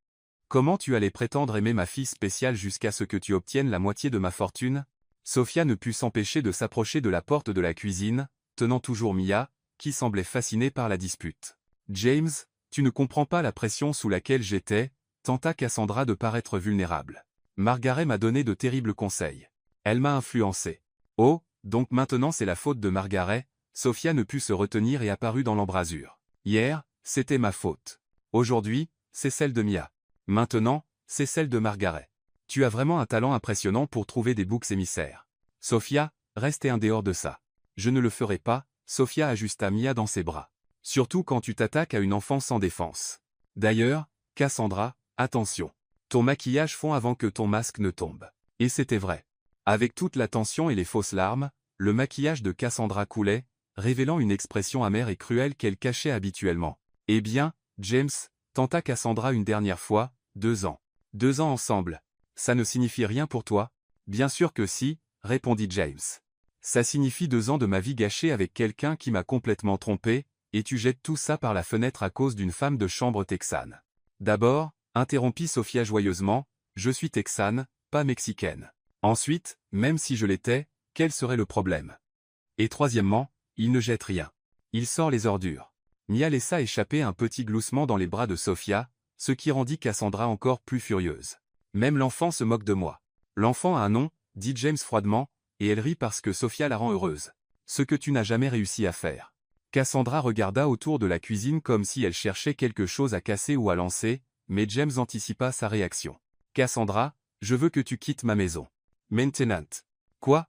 Comment tu allais prétendre aimer ma fille spéciale jusqu'à ce que tu obtiennes la moitié de ma fortune? Sophia ne put s'empêcher de s'approcher de la porte de la cuisine, tenant toujours Mia, qui semblait fascinée par la dispute. James, tu ne comprends pas la pression sous laquelle j'étais, tenta Cassandra de paraître vulnérable. Margaret m'a donné de terribles conseils. Elle m'a influencé. Oh, donc maintenant c'est la faute de Margaret? Sophia ne put se retenir et apparut dans l'embrasure. Hier, c'était ma faute. Aujourd'hui, c'est celle de Mia. Maintenant, c'est celle de Margaret. Tu as vraiment un talent impressionnant pour trouver des boucs émissaires. Sophia, restez un dehors de ça. Je ne le ferai pas, Sophia ajusta Mia dans ses bras. Surtout quand tu t'attaques à une enfant sans défense. D'ailleurs, Cassandra, attention. Ton maquillage fond avant que ton masque ne tombe. Et c'était vrai. Avec toute la tension et les fausses larmes, le maquillage de Cassandra coulait, révélant une expression amère et cruelle qu'elle cachait habituellement. Eh bien, James, tenta Cassandra une dernière fois, 2 ans. 2 ans ensemble. Ça ne signifie rien pour toi? Bien sûr que si, répondit James. Ça signifie 2 ans de ma vie gâchée avec quelqu'un qui m'a complètement trompé, et tu jettes tout ça par la fenêtre à cause d'une femme de chambre texane. D'abord, interrompit Sophia joyeusement, je suis texane, pas mexicaine. Ensuite, même si je l'étais, quel serait le problème? Et troisièmement, il ne jette rien. Il sort les ordures. Mia laissa échapper un petit gloussement dans les bras de Sophia, ce qui rendit Cassandra encore plus furieuse. Même l'enfant se moque de moi. L'enfant a un nom, dit James froidement, et elle rit parce que Sophia la rend heureuse. Ce que tu n'as jamais réussi à faire. Cassandra regarda autour de la cuisine comme si elle cherchait quelque chose à casser ou à lancer, mais James anticipa sa réaction. Cassandra, je veux que tu quittes ma maison. Maintenant. Quoi?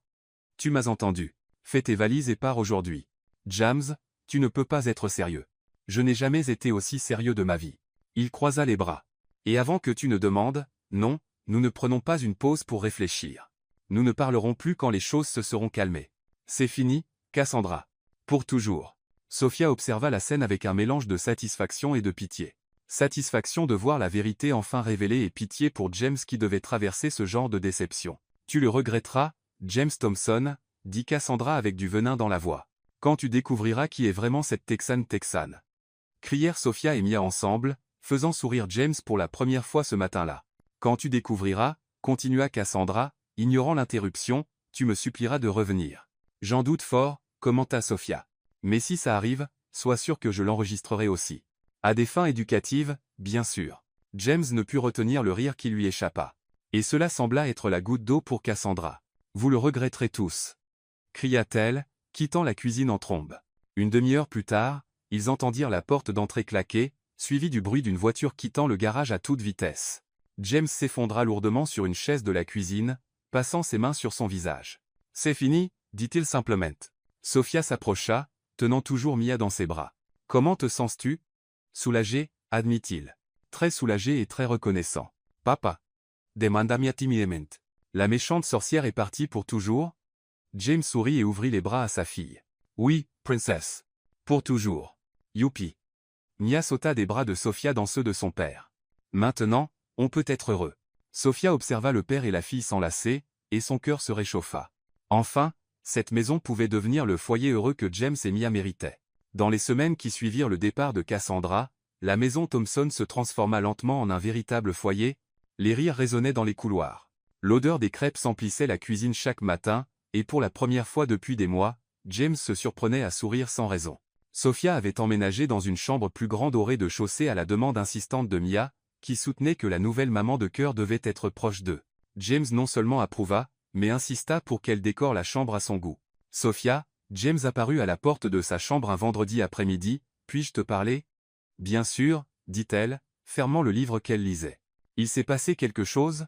Tu m'as entendu. Fais tes valises et pars aujourd'hui. James, tu ne peux pas être sérieux. Je n'ai jamais été aussi sérieux de ma vie. Il croisa les bras. Et avant que tu ne demandes, non, nous ne prenons pas une pause pour réfléchir. Nous ne parlerons plus quand les choses se seront calmées. C'est fini, Cassandra. Pour toujours. Sophia observa la scène avec un mélange de satisfaction et de pitié. Satisfaction de voir la vérité enfin révélée et pitié pour James qui devait traverser ce genre de déception. Tu le regretteras, James Thompson, dit Cassandra avec du venin dans la voix. Quand tu découvriras qui est vraiment cette Texane. Crièrent Sophia et Mia ensemble, faisant sourire James pour la première fois ce matin-là. Quand tu découvriras, continua Cassandra, ignorant l'interruption, tu me supplieras de revenir. J'en doute fort, commenta Sophia. Mais si ça arrive, sois sûr que je l'enregistrerai aussi. À des fins éducatives, bien sûr. James ne put retenir le rire qui lui échappa. Et cela sembla être la goutte d'eau pour Cassandra. Vous le regretterez tous, cria-t-elle, quittant la cuisine en trombe. Une demi-heure plus tard, ils entendirent la porte d'entrée claquer, suivie du bruit d'une voiture quittant le garage à toute vitesse. James s'effondra lourdement sur une chaise de la cuisine, passant ses mains sur son visage. « C'est fini » dit-il simplement. Sophia s'approcha, tenant toujours Mia dans ses bras. « Comment te sens-tu » ? Soulagé, admit-il. Très soulagé et très reconnaissant. « Papa » demanda Mia timidement. La méchante sorcière est partie pour toujours ? James sourit et ouvrit les bras à sa fille. « Oui, princesse. Pour toujours. Youpi !» Mia sauta des bras de Sophia dans ceux de son père. « Maintenant, on peut être heureux. » Sophia observa le père et la fille s'enlacer, et son cœur se réchauffa. Enfin, cette maison pouvait devenir le foyer heureux que James et Mia méritaient. Dans les semaines qui suivirent le départ de Cassandra, la maison Thompson se transforma lentement en un véritable foyer, les rires résonnaient dans les couloirs. L'odeur des crêpes emplissait la cuisine chaque matin, et pour la première fois depuis des mois, James se surprenait à sourire sans raison. Sophia avait emménagé dans une chambre plus grande au rez-de-chaussée à la demande insistante de Mia, qui soutenait que la nouvelle maman de cœur devait être proche d'eux. James non seulement approuva, mais insista pour qu'elle décore la chambre à son goût. « Sophia, James apparut à la porte de sa chambre un vendredi après-midi, « Puis-je te parler ?»« Bien sûr, » dit-elle, fermant le livre qu'elle lisait. « Il s'est passé quelque chose ?»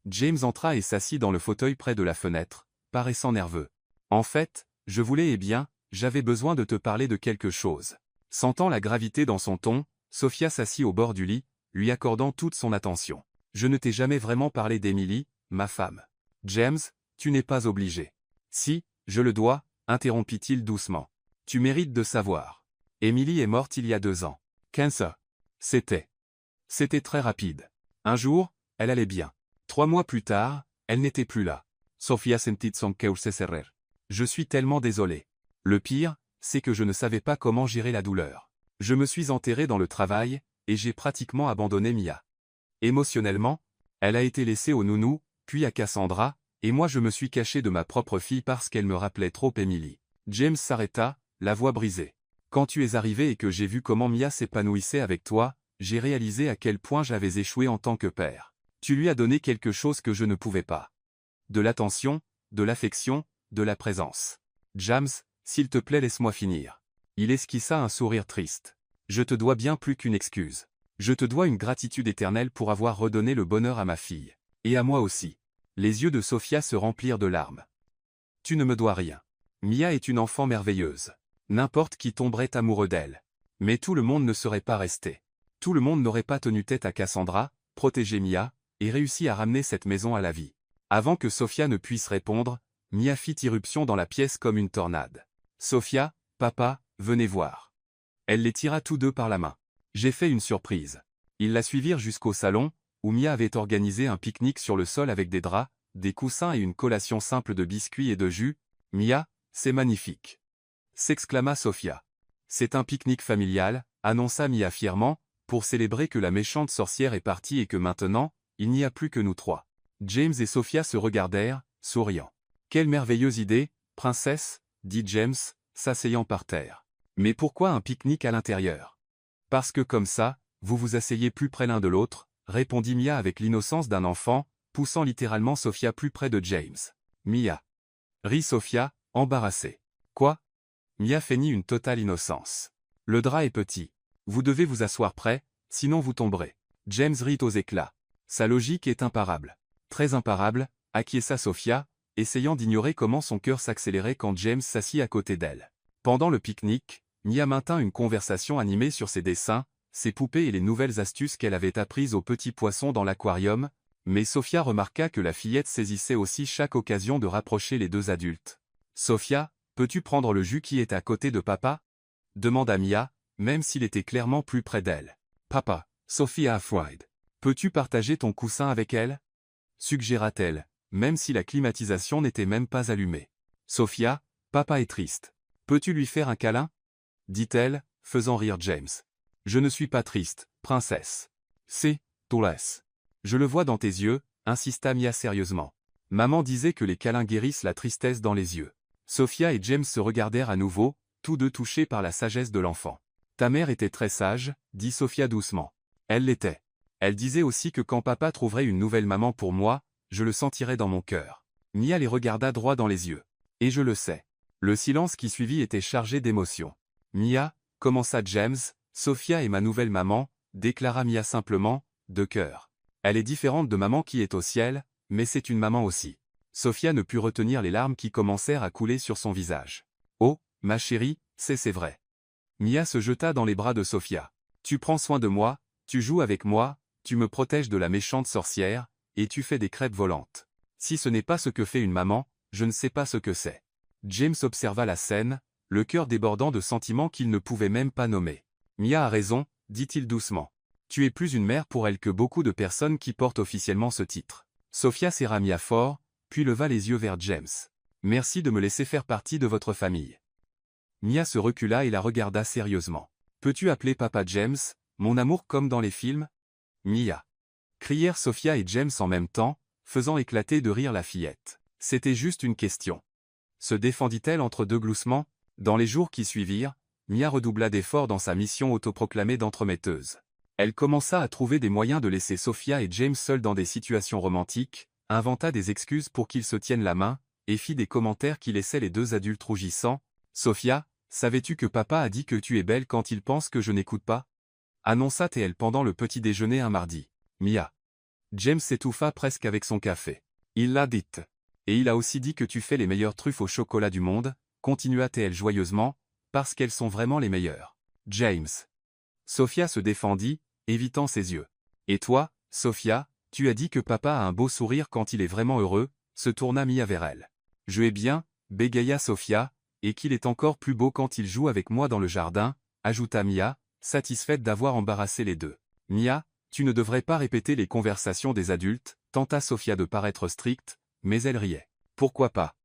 James entra et s'assit dans le fauteuil près de la fenêtre, paraissant nerveux. « En fait, je voulais j'avais besoin de te parler de quelque chose. » Sentant la gravité dans son ton, Sophia s'assit au bord du lit, lui accordant toute son attention. « Je ne t'ai jamais vraiment parlé d'Emily, ma femme. »« James, tu n'es pas obligé. »« Si, je le dois, » interrompit-il doucement. « Tu mérites de savoir. Emily est morte il y a 2 ans. Cancer. C'était très rapide. Un jour, elle allait bien. 3 mois plus tard, elle n'était plus là. Sophia sentit son cœur se serrer. Je suis tellement désolé. Le pire, c'est que je ne savais pas comment gérer la douleur. Je me suis enterré dans le travail, et j'ai pratiquement abandonné Mia. Émotionnellement, elle a été laissée au nounou, puis à Cassandra, et moi je me suis caché de ma propre fille parce qu'elle me rappelait trop Emily. James s'arrêta, la voix brisée. Quand tu es arrivé et que j'ai vu comment Mia s'épanouissait avec toi, j'ai réalisé à quel point j'avais échoué en tant que père. Tu lui as donné quelque chose que je ne pouvais pas. De l'attention, de l'affection, de la présence. James, s'il te plaît laisse-moi finir. Il esquissa un sourire triste. Je te dois bien plus qu'une excuse. Je te dois une gratitude éternelle pour avoir redonné le bonheur à ma fille. Et à moi aussi. Les yeux de Sophia se remplirent de larmes. Tu ne me dois rien. Mia est une enfant merveilleuse. N'importe qui tomberait amoureux d'elle. Mais tout le monde ne serait pas resté. Tout le monde n'aurait pas tenu tête à Cassandra, protégé Mia, et réussi à ramener cette maison à la vie. Avant que Sophia ne puisse répondre, Mia fit irruption dans la pièce comme une tornade. Sophia, papa, venez voir. Elle les tira tous deux par la main. J'ai fait une surprise. Ils la suivirent jusqu'au salon, où Mia avait organisé un pique-nique sur le sol avec des draps, des coussins et une collation simple de biscuits et de jus. Mia, c'est magnifique. S'exclama Sophia. C'est un pique-nique familial, annonça Mia fièrement, pour célébrer que la méchante sorcière est partie et que maintenant, il n'y a plus que nous 3. James et Sophia se regardèrent, souriant. Quelle merveilleuse idée, princesse, dit James, s'asseyant par terre. Mais pourquoi un pique-nique à l'intérieur? Parce que comme ça, vous vous asseyez plus près l'un de l'autre, répondit Mia avec l'innocence d'un enfant, poussant littéralement Sophia plus près de James. Mia. Rit Sophia, embarrassée. Quoi? Mia feignit une totale innocence. Le drap est petit. Vous devez vous asseoir près, sinon vous tomberez. James rit aux éclats. Sa logique est imparable. Très imparable, acquiesça Sophia, essayant d'ignorer comment son cœur s'accélérait quand James s'assit à côté d'elle. Pendant le pique-nique, Mia maintint une conversation animée sur ses dessins, ses poupées et les nouvelles astuces qu'elle avait apprises aux petits poissons dans l'aquarium, Mais Sophia remarqua que la fillette saisissait aussi chaque occasion de rapprocher les deux adultes. « Sophia, peux-tu prendre le jus qui est à côté de papa ?» demanda Mia, même s'il était clairement plus près d'elle. « Papa, Sophia afraid. Peux-tu partager ton coussin avec elle ?» suggéra-t-elle, même si la climatisation n'était même pas allumée. « Sophia, papa est triste. Peux-tu lui faire un câlin ?» dit-elle, faisant rire James. « Je ne suis pas triste, princesse. C'est, Tolas. Je le vois dans tes yeux, insista Mia sérieusement. Maman disait que les câlins guérissent la tristesse dans les yeux. » Sophia et James se regardèrent à nouveau, tous deux touchés par la sagesse de l'enfant. « Ta mère était très sage, dit Sophia doucement. Elle l'était. Elle disait aussi que quand papa trouverait une nouvelle maman pour moi, je le sentirais dans mon cœur. » Mia les regarda droit dans les yeux. « Et je le sais. » Le silence qui suivit était chargé d'émotion. « Mia, commença James, Sophia est ma nouvelle maman, déclara Mia simplement, de cœur. Elle est différente de maman qui est au ciel, mais c'est une maman aussi. » Sophia ne put retenir les larmes qui commencèrent à couler sur son visage. « Oh, ma chérie, c'est vrai. » Mia se jeta dans les bras de Sophia. « Tu prends soin de moi, tu joues avec moi, tu me protèges de la méchante sorcière, et tu fais des crêpes volantes. Si ce n'est pas ce que fait une maman, je ne sais pas ce que c'est. » James observa la scène, le cœur débordant de sentiments qu'il ne pouvait même pas nommer. « Mia a raison, dit-il doucement. Tu es plus une mère pour elle que beaucoup de personnes qui portent officiellement ce titre. » Sophia serra Mia fort, puis leva les yeux vers James. « Merci de me laisser faire partie de votre famille. » Mia se recula et la regarda sérieusement. « Peux-tu appeler papa James, mon amour comme dans les films ?»« Mia !» crièrent Sophia et James en même temps, faisant éclater de rire la fillette. C'était juste une question. Se défendit-elle entre deux gloussements? Dans les jours qui suivirent, Mia redoubla d'efforts dans sa mission autoproclamée d'entremetteuse. Elle commença à trouver des moyens de laisser Sophia et James seuls dans des situations romantiques, inventa des excuses pour qu'ils se tiennent la main, et fit des commentaires qui laissaient les deux adultes rougissants. « Sophia, savais-tu que papa a dit que tu es belle quand il pense que je n'écoute pas ?» annonça-t-elle pendant le petit déjeuner un mardi. Mia. James s'étouffa presque avec son café. « Il l'a dit. Et il a aussi dit que tu fais les meilleures truffes au chocolat du monde, continua-t-elle joyeusement, parce qu'elles sont vraiment les meilleures. James. » Sophia se défendit, évitant ses yeux. « Et toi, Sophia, tu as dit que papa a un beau sourire quand il est vraiment heureux, » se tourna Mia vers elle. « Je vais bien, » bégaya Sophia, « et qu'il est encore plus beau quand il joue avec moi dans le jardin, » ajouta Mia, satisfaite d'avoir embarrassé les deux. « Mia, tu ne devrais pas répéter les conversations des adultes, » tenta Sophia de paraître stricte, mais elle riait. « Pourquoi pas?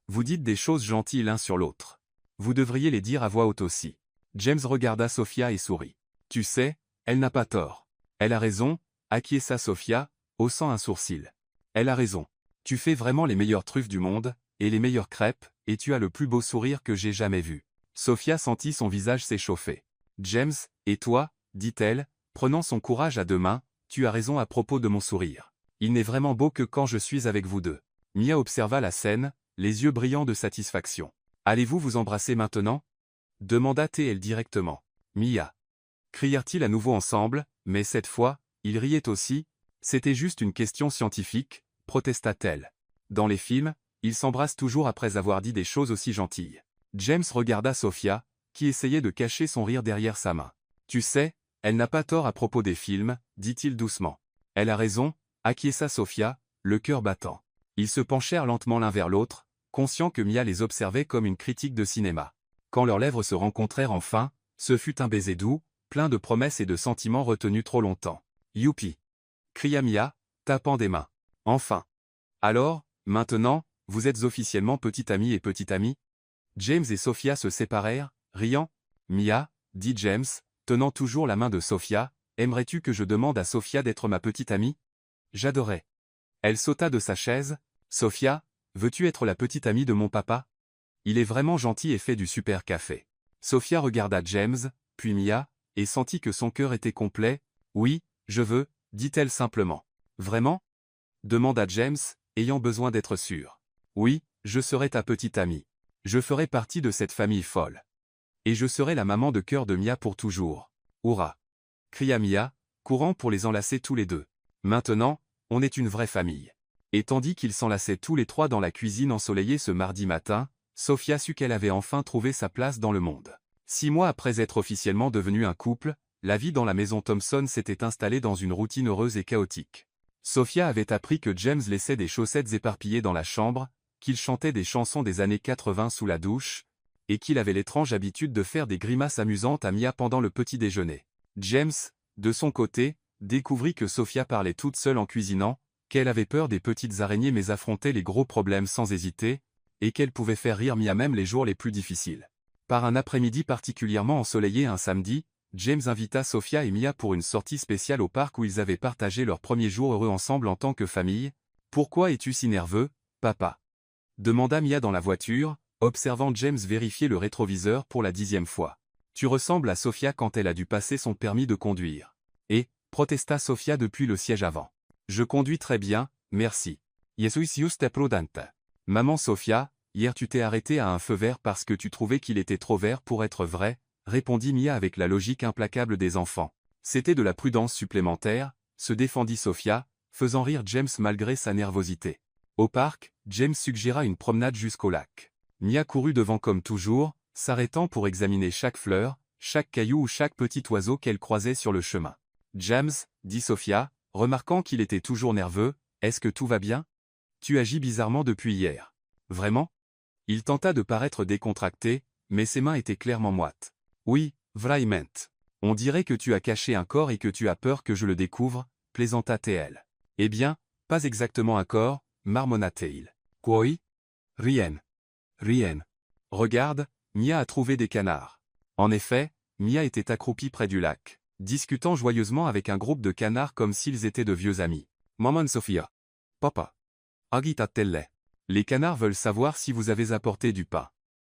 Vous dites des choses gentilles l'un sur l'autre. Vous devriez les dire à voix haute aussi. » James regarda Sophia et sourit. « Tu sais, elle n'a pas tort. Elle a raison, » acquiesça Sophia, haussant un sourcil. « Elle a raison. Tu fais vraiment les meilleures truffes du monde, et les meilleures crêpes, et tu as le plus beau sourire que j'ai jamais vu. » Sophia sentit son visage s'échauffer. « James, et toi, » dit-elle, prenant son courage à deux mains, « tu as raison à propos de mon sourire. Il n'est vraiment beau que quand je suis avec vous deux. » Mia observa la scène, les yeux brillants de satisfaction. « Allez-vous vous embrasser maintenant ?» demanda-t-elle directement. « Mia !» crièrent-ils à nouveau ensemble, mais cette fois, ils riaient aussi. « C'était juste une question scientifique, » protesta-t-elle. « Dans les films, ils s'embrassent toujours après avoir dit des choses aussi gentilles. » James regarda Sophia, qui essayait de cacher son rire derrière sa main. « Tu sais, elle n'a pas tort à propos des films, » dit-il doucement. « Elle a raison, » acquiesça Sophia, le cœur battant. Ils se penchèrent lentement l'un vers l'autre, conscients que Mia les observait comme une critique de cinéma. Quand leurs lèvres se rencontrèrent enfin, ce fut un baiser doux, plein de promesses et de sentiments retenus trop longtemps. « Youpi !» cria Mia, tapant des mains. « Enfin ! Alors, maintenant, vous êtes officiellement petite amie et petite amie ?» James et Sophia se séparèrent, riant. « Mia, » dit James, tenant toujours la main de Sophia, « aimerais-tu que je demande à Sophia d'être ma petite amie ?»« J'adorais. » Elle sauta de sa chaise. « Sophia, veux-tu être la petite amie de mon papa? Il est vraiment gentil et fait du super café. » Sophia regarda James, puis Mia, et sentit que son cœur était complet. « Oui, je veux, » dit-elle simplement. « Vraiment ?» demanda James, ayant besoin d'être sûr. « Oui, je serai ta petite amie. Je ferai partie de cette famille folle. Et je serai la maman de cœur de Mia pour toujours. Hurrah !» cria Mia, courant pour les enlacer tous les deux. « Maintenant, on est une vraie famille. » Et tandis qu'ils s'enlaçaient tous les trois dans la cuisine ensoleillée ce mardi matin, Sophia sut qu'elle avait enfin trouvé sa place dans le monde. 6 mois après être officiellement devenue un couple, la vie dans la maison Thompson s'était installée dans une routine heureuse et chaotique. Sophia avait appris que James laissait des chaussettes éparpillées dans la chambre, qu'il chantait des chansons des années 80 sous la douche, et qu'il avait l'étrange habitude de faire des grimaces amusantes à Mia pendant le petit déjeuner. James, de son côté, découvrit que Sophia parlait toute seule en cuisinant, qu'elle avait peur des petites araignées mais affrontait les gros problèmes sans hésiter, et qu'elle pouvait faire rire Mia même les jours les plus difficiles. Par un après-midi particulièrement ensoleillé un samedi, James invita Sophia et Mia pour une sortie spéciale au parc où ils avaient partagé leurs premiers jours heureux ensemble en tant que famille. « Pourquoi es-tu si nerveux, papa ?» demanda Mia dans la voiture, observant James vérifier le rétroviseur pour la 10e fois. « Tu ressembles à Sophia quand elle a dû passer son permis de conduire. » Et, protesta Sophia depuis le siège avant. « Je conduis très bien, merci. Jesus juste prudente. » Maman Sophia, hier tu t'es arrêtée à un feu vert parce que tu trouvais qu'il était trop vert pour être vrai, répondit Mia avec la logique implacable des enfants. C'était de la prudence supplémentaire, se défendit Sophia, faisant rire James malgré sa nervosité. Au parc, James suggéra une promenade jusqu'au lac. Mia courut devant comme toujours, s'arrêtant pour examiner chaque fleur, chaque caillou ou chaque petit oiseau qu'elle croisait sur le chemin. « James, dit Sophia, remarquant qu'il était toujours nerveux, est-ce que tout va bien? Tu agis bizarrement depuis hier. Vraiment? » Il tenta de paraître décontracté, mais ses mains étaient clairement moites. « Oui, vraiment. On dirait que tu as caché un corps et que tu as peur que je le découvre, plaisanta-t-elle. Eh bien, pas exactement un corps, marmonna-t-il. Quoi? Rien. Rien. Regarde, Mia a trouvé des canards. En effet, Mia était accroupie près du lac, discutant joyeusement avec un groupe de canards comme s'ils étaient de vieux amis. Maman Sophia. Papa. Agita-t-elle. Les canards veulent savoir si vous avez apporté du pain.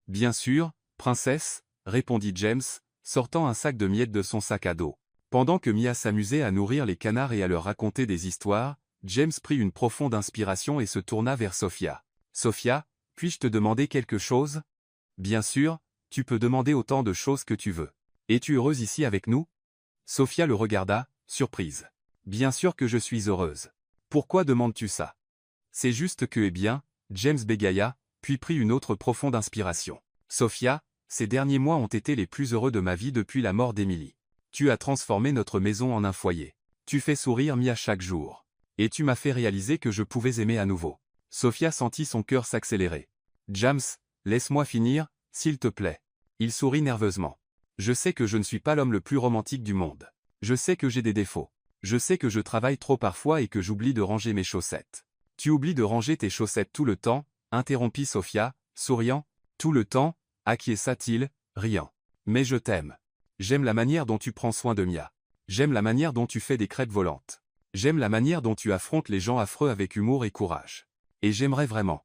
Bien sûr, princesse, répondit James, sortant un sac de miettes de son sac à dos. Pendant que Mia s'amusait à nourrir les canards et à leur raconter des histoires, James prit une profonde inspiration et se tourna vers Sophia. « Sophia, puis-je te demander quelque chose? » « Bien sûr, tu peux demander autant de choses que tu veux. Es-tu heureuse ici avec nous ?» Sophia le regarda, surprise. « Bien sûr que je suis heureuse. Pourquoi demandes-tu ça? » C'est juste que, eh bien, James bégaya, puis prit une autre profonde inspiration. « Sophia, ces derniers mois ont été les plus heureux de ma vie depuis la mort d'Emily. Tu as transformé notre maison en un foyer. Tu fais sourire Mia chaque jour. Et tu m'as fait réaliser que je pouvais aimer à nouveau. » Sophia sentit son cœur s'accélérer. « James, laisse-moi finir, s'il te plaît. » Il sourit nerveusement. « Je sais que je ne suis pas l'homme le plus romantique du monde. Je sais que j'ai des défauts. Je sais que je travaille trop parfois et que j'oublie de ranger mes chaussettes. »« Tu oublies de ranger tes chaussettes tout le temps, » interrompit Sophia, souriant. « Tout le temps, » acquiesça-t-il, riant. « Mais je t'aime. J'aime la manière dont tu prends soin de Mia. J'aime la manière dont tu fais des crêpes volantes. J'aime la manière dont tu affrontes les gens affreux avec humour et courage. Et j'aimerais vraiment. »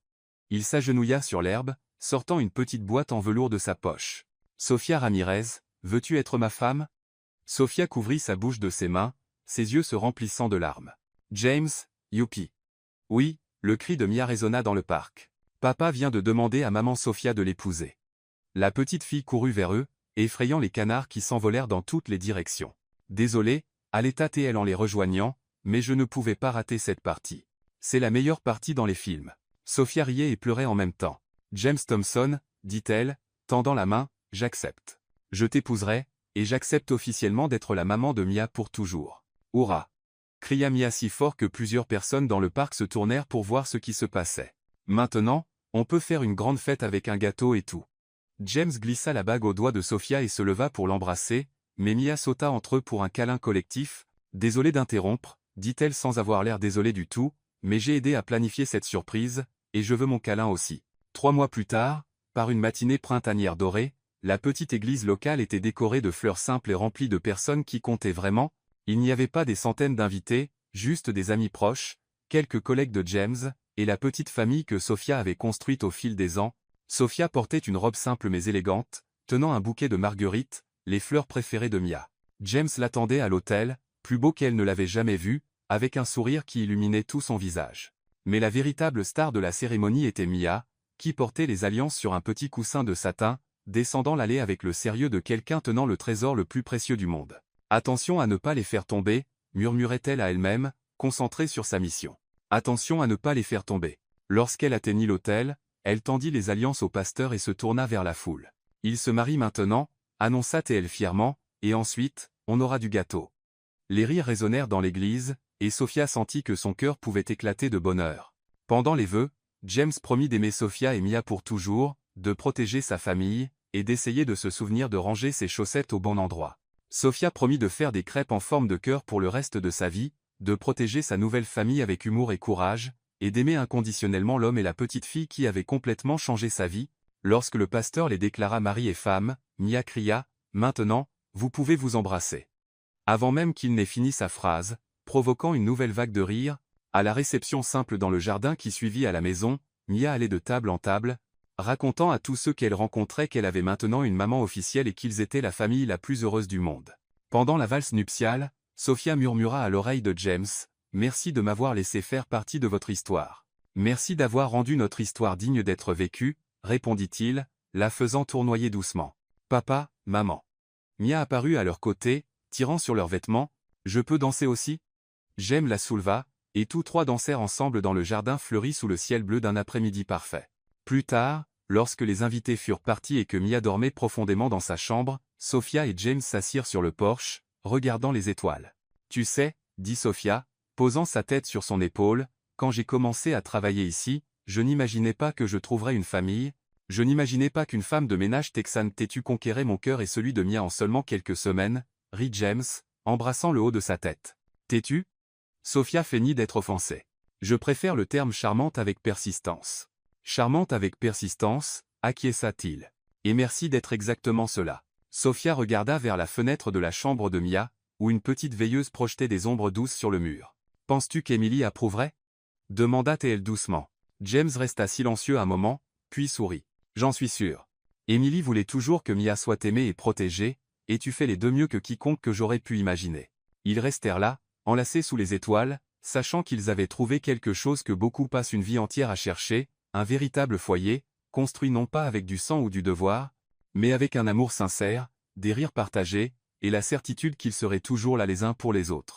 Il s'agenouilla sur l'herbe, sortant une petite boîte en velours de sa poche. « Sophia Ramirez, veux-tu être ma femme ?» Sophia couvrit sa bouche de ses mains, ses yeux se remplissant de larmes. « James, youpi. » « Oui, » le cri de Mia résonna dans le parc. « Papa vient de demander à maman Sophia de l'épouser. » La petite fille courut vers eux, effrayant les canards qui s'envolèrent dans toutes les directions. « Désolé, » allait-elle en les rejoignant, mais je ne pouvais pas rater cette partie. C'est la meilleure partie dans les films. Sophia riait et pleurait en même temps. « James Thompson, » dit-elle, tendant la main, « j'accepte. Je t'épouserai, et j'accepte officiellement d'être la maman de Mia pour toujours. Hurrah !» cria Mia si fort que plusieurs personnes dans le parc se tournèrent pour voir ce qui se passait. « Maintenant, on peut faire une grande fête avec un gâteau et tout. » James glissa la bague au doigt de Sophia et se leva pour l'embrasser, mais Mia sauta entre eux pour un câlin collectif. « Désolé d'interrompre, » dit-elle sans avoir l'air désolée du tout, « mais j'ai aidé à planifier cette surprise, et je veux mon câlin aussi. » 3 mois plus tard, par une matinée printanière dorée, la petite église locale était décorée de fleurs simples et remplie de personnes qui comptaient vraiment. Il n'y avait pas des centaines d'invités, juste des amis proches, quelques collègues de James, et la petite famille que Sophia avait construite au fil des ans. Sophia portait une robe simple mais élégante, tenant un bouquet de marguerites, les fleurs préférées de Mia. James l'attendait à l'hôtel, plus beau qu'elle ne l'avait jamais vu, avec un sourire qui illuminait tout son visage. Mais la véritable star de la cérémonie était Mia, qui portait les alliances sur un petit coussin de satin, descendant l'allée avec le sérieux de quelqu'un tenant le trésor le plus précieux du monde. « Attention à ne pas les faire tomber, » murmurait-elle à elle-même, concentrée sur sa mission. « Attention à ne pas les faire tomber. » Lorsqu'elle atteignit l'hôtel, elle tendit les alliances au pasteur et se tourna vers la foule. « Il se marie maintenant, » annonça-t-elle fièrement, « et ensuite, on aura du gâteau. » Les rires résonnèrent dans l'église, et Sophia sentit que son cœur pouvait éclater de bonheur. Pendant les vœux, James promit d'aimer Sophia et Mia pour toujours, de protéger sa famille, et d'essayer de se souvenir de ranger ses chaussettes au bon endroit. Sophia promit de faire des crêpes en forme de cœur pour le reste de sa vie, de protéger sa nouvelle famille avec humour et courage, et d'aimer inconditionnellement l'homme et la petite fille qui avaient complètement changé sa vie. Lorsque le pasteur les déclara mari et femme, Mia cria « Maintenant, vous pouvez vous embrasser ». Avant même qu'il n'ait fini sa phrase, provoquant une nouvelle vague de rire, à la réception simple dans le jardin qui suivit à la maison, Mia allait de table en table, racontant à tous ceux qu'elle rencontrait qu'elle avait maintenant une maman officielle et qu'ils étaient la famille la plus heureuse du monde. Pendant la valse nuptiale, Sophia murmura à l'oreille de James « Merci de m'avoir laissé faire partie de votre histoire. Merci d'avoir rendu notre histoire digne d'être vécue », répondit-il, la faisant tournoyer doucement. « Papa, maman. » Mia apparut à leur côté, tirant sur leurs vêtements. « Je peux danser aussi ?» James la souleva, et tous trois dansèrent ensemble dans le jardin fleuri sous le ciel bleu d'un après-midi parfait. Plus tard, lorsque les invités furent partis et que Mia dormait profondément dans sa chambre, Sophia et James s'assirent sur le porche, regardant les étoiles. « Tu sais, » dit Sophia, posant sa tête sur son épaule, « quand j'ai commencé à travailler ici, je n'imaginais pas que je trouverais une famille, je n'imaginais pas qu'une femme de ménage texane têtue conquérait mon cœur et celui de Mia en seulement quelques semaines, » rit James, embrassant le haut de sa tête. « Têtue » Sophia feignit d'être offensée. « Je préfère le terme charmante avec persistance. » Charmante avec persistance, acquiesça-t-il. Et merci d'être exactement cela. Sophia regarda vers la fenêtre de la chambre de Mia, où une petite veilleuse projetait des ombres douces sur le mur. « Penses-tu qu'Emily approuverait » demanda-t-elle doucement. James resta silencieux un moment, puis sourit. « J'en suis sûr. Emily voulait toujours que Mia soit aimée et protégée, et tu fais les deux mieux que quiconque que j'aurais pu imaginer. » Ils restèrent là, enlacés sous les étoiles, sachant qu'ils avaient trouvé quelque chose que beaucoup passent une vie entière à chercher, un véritable foyer, construit non pas avec du sang ou du devoir, mais avec un amour sincère, des rires partagés, et la certitude qu'ils seraient toujours là les uns pour les autres.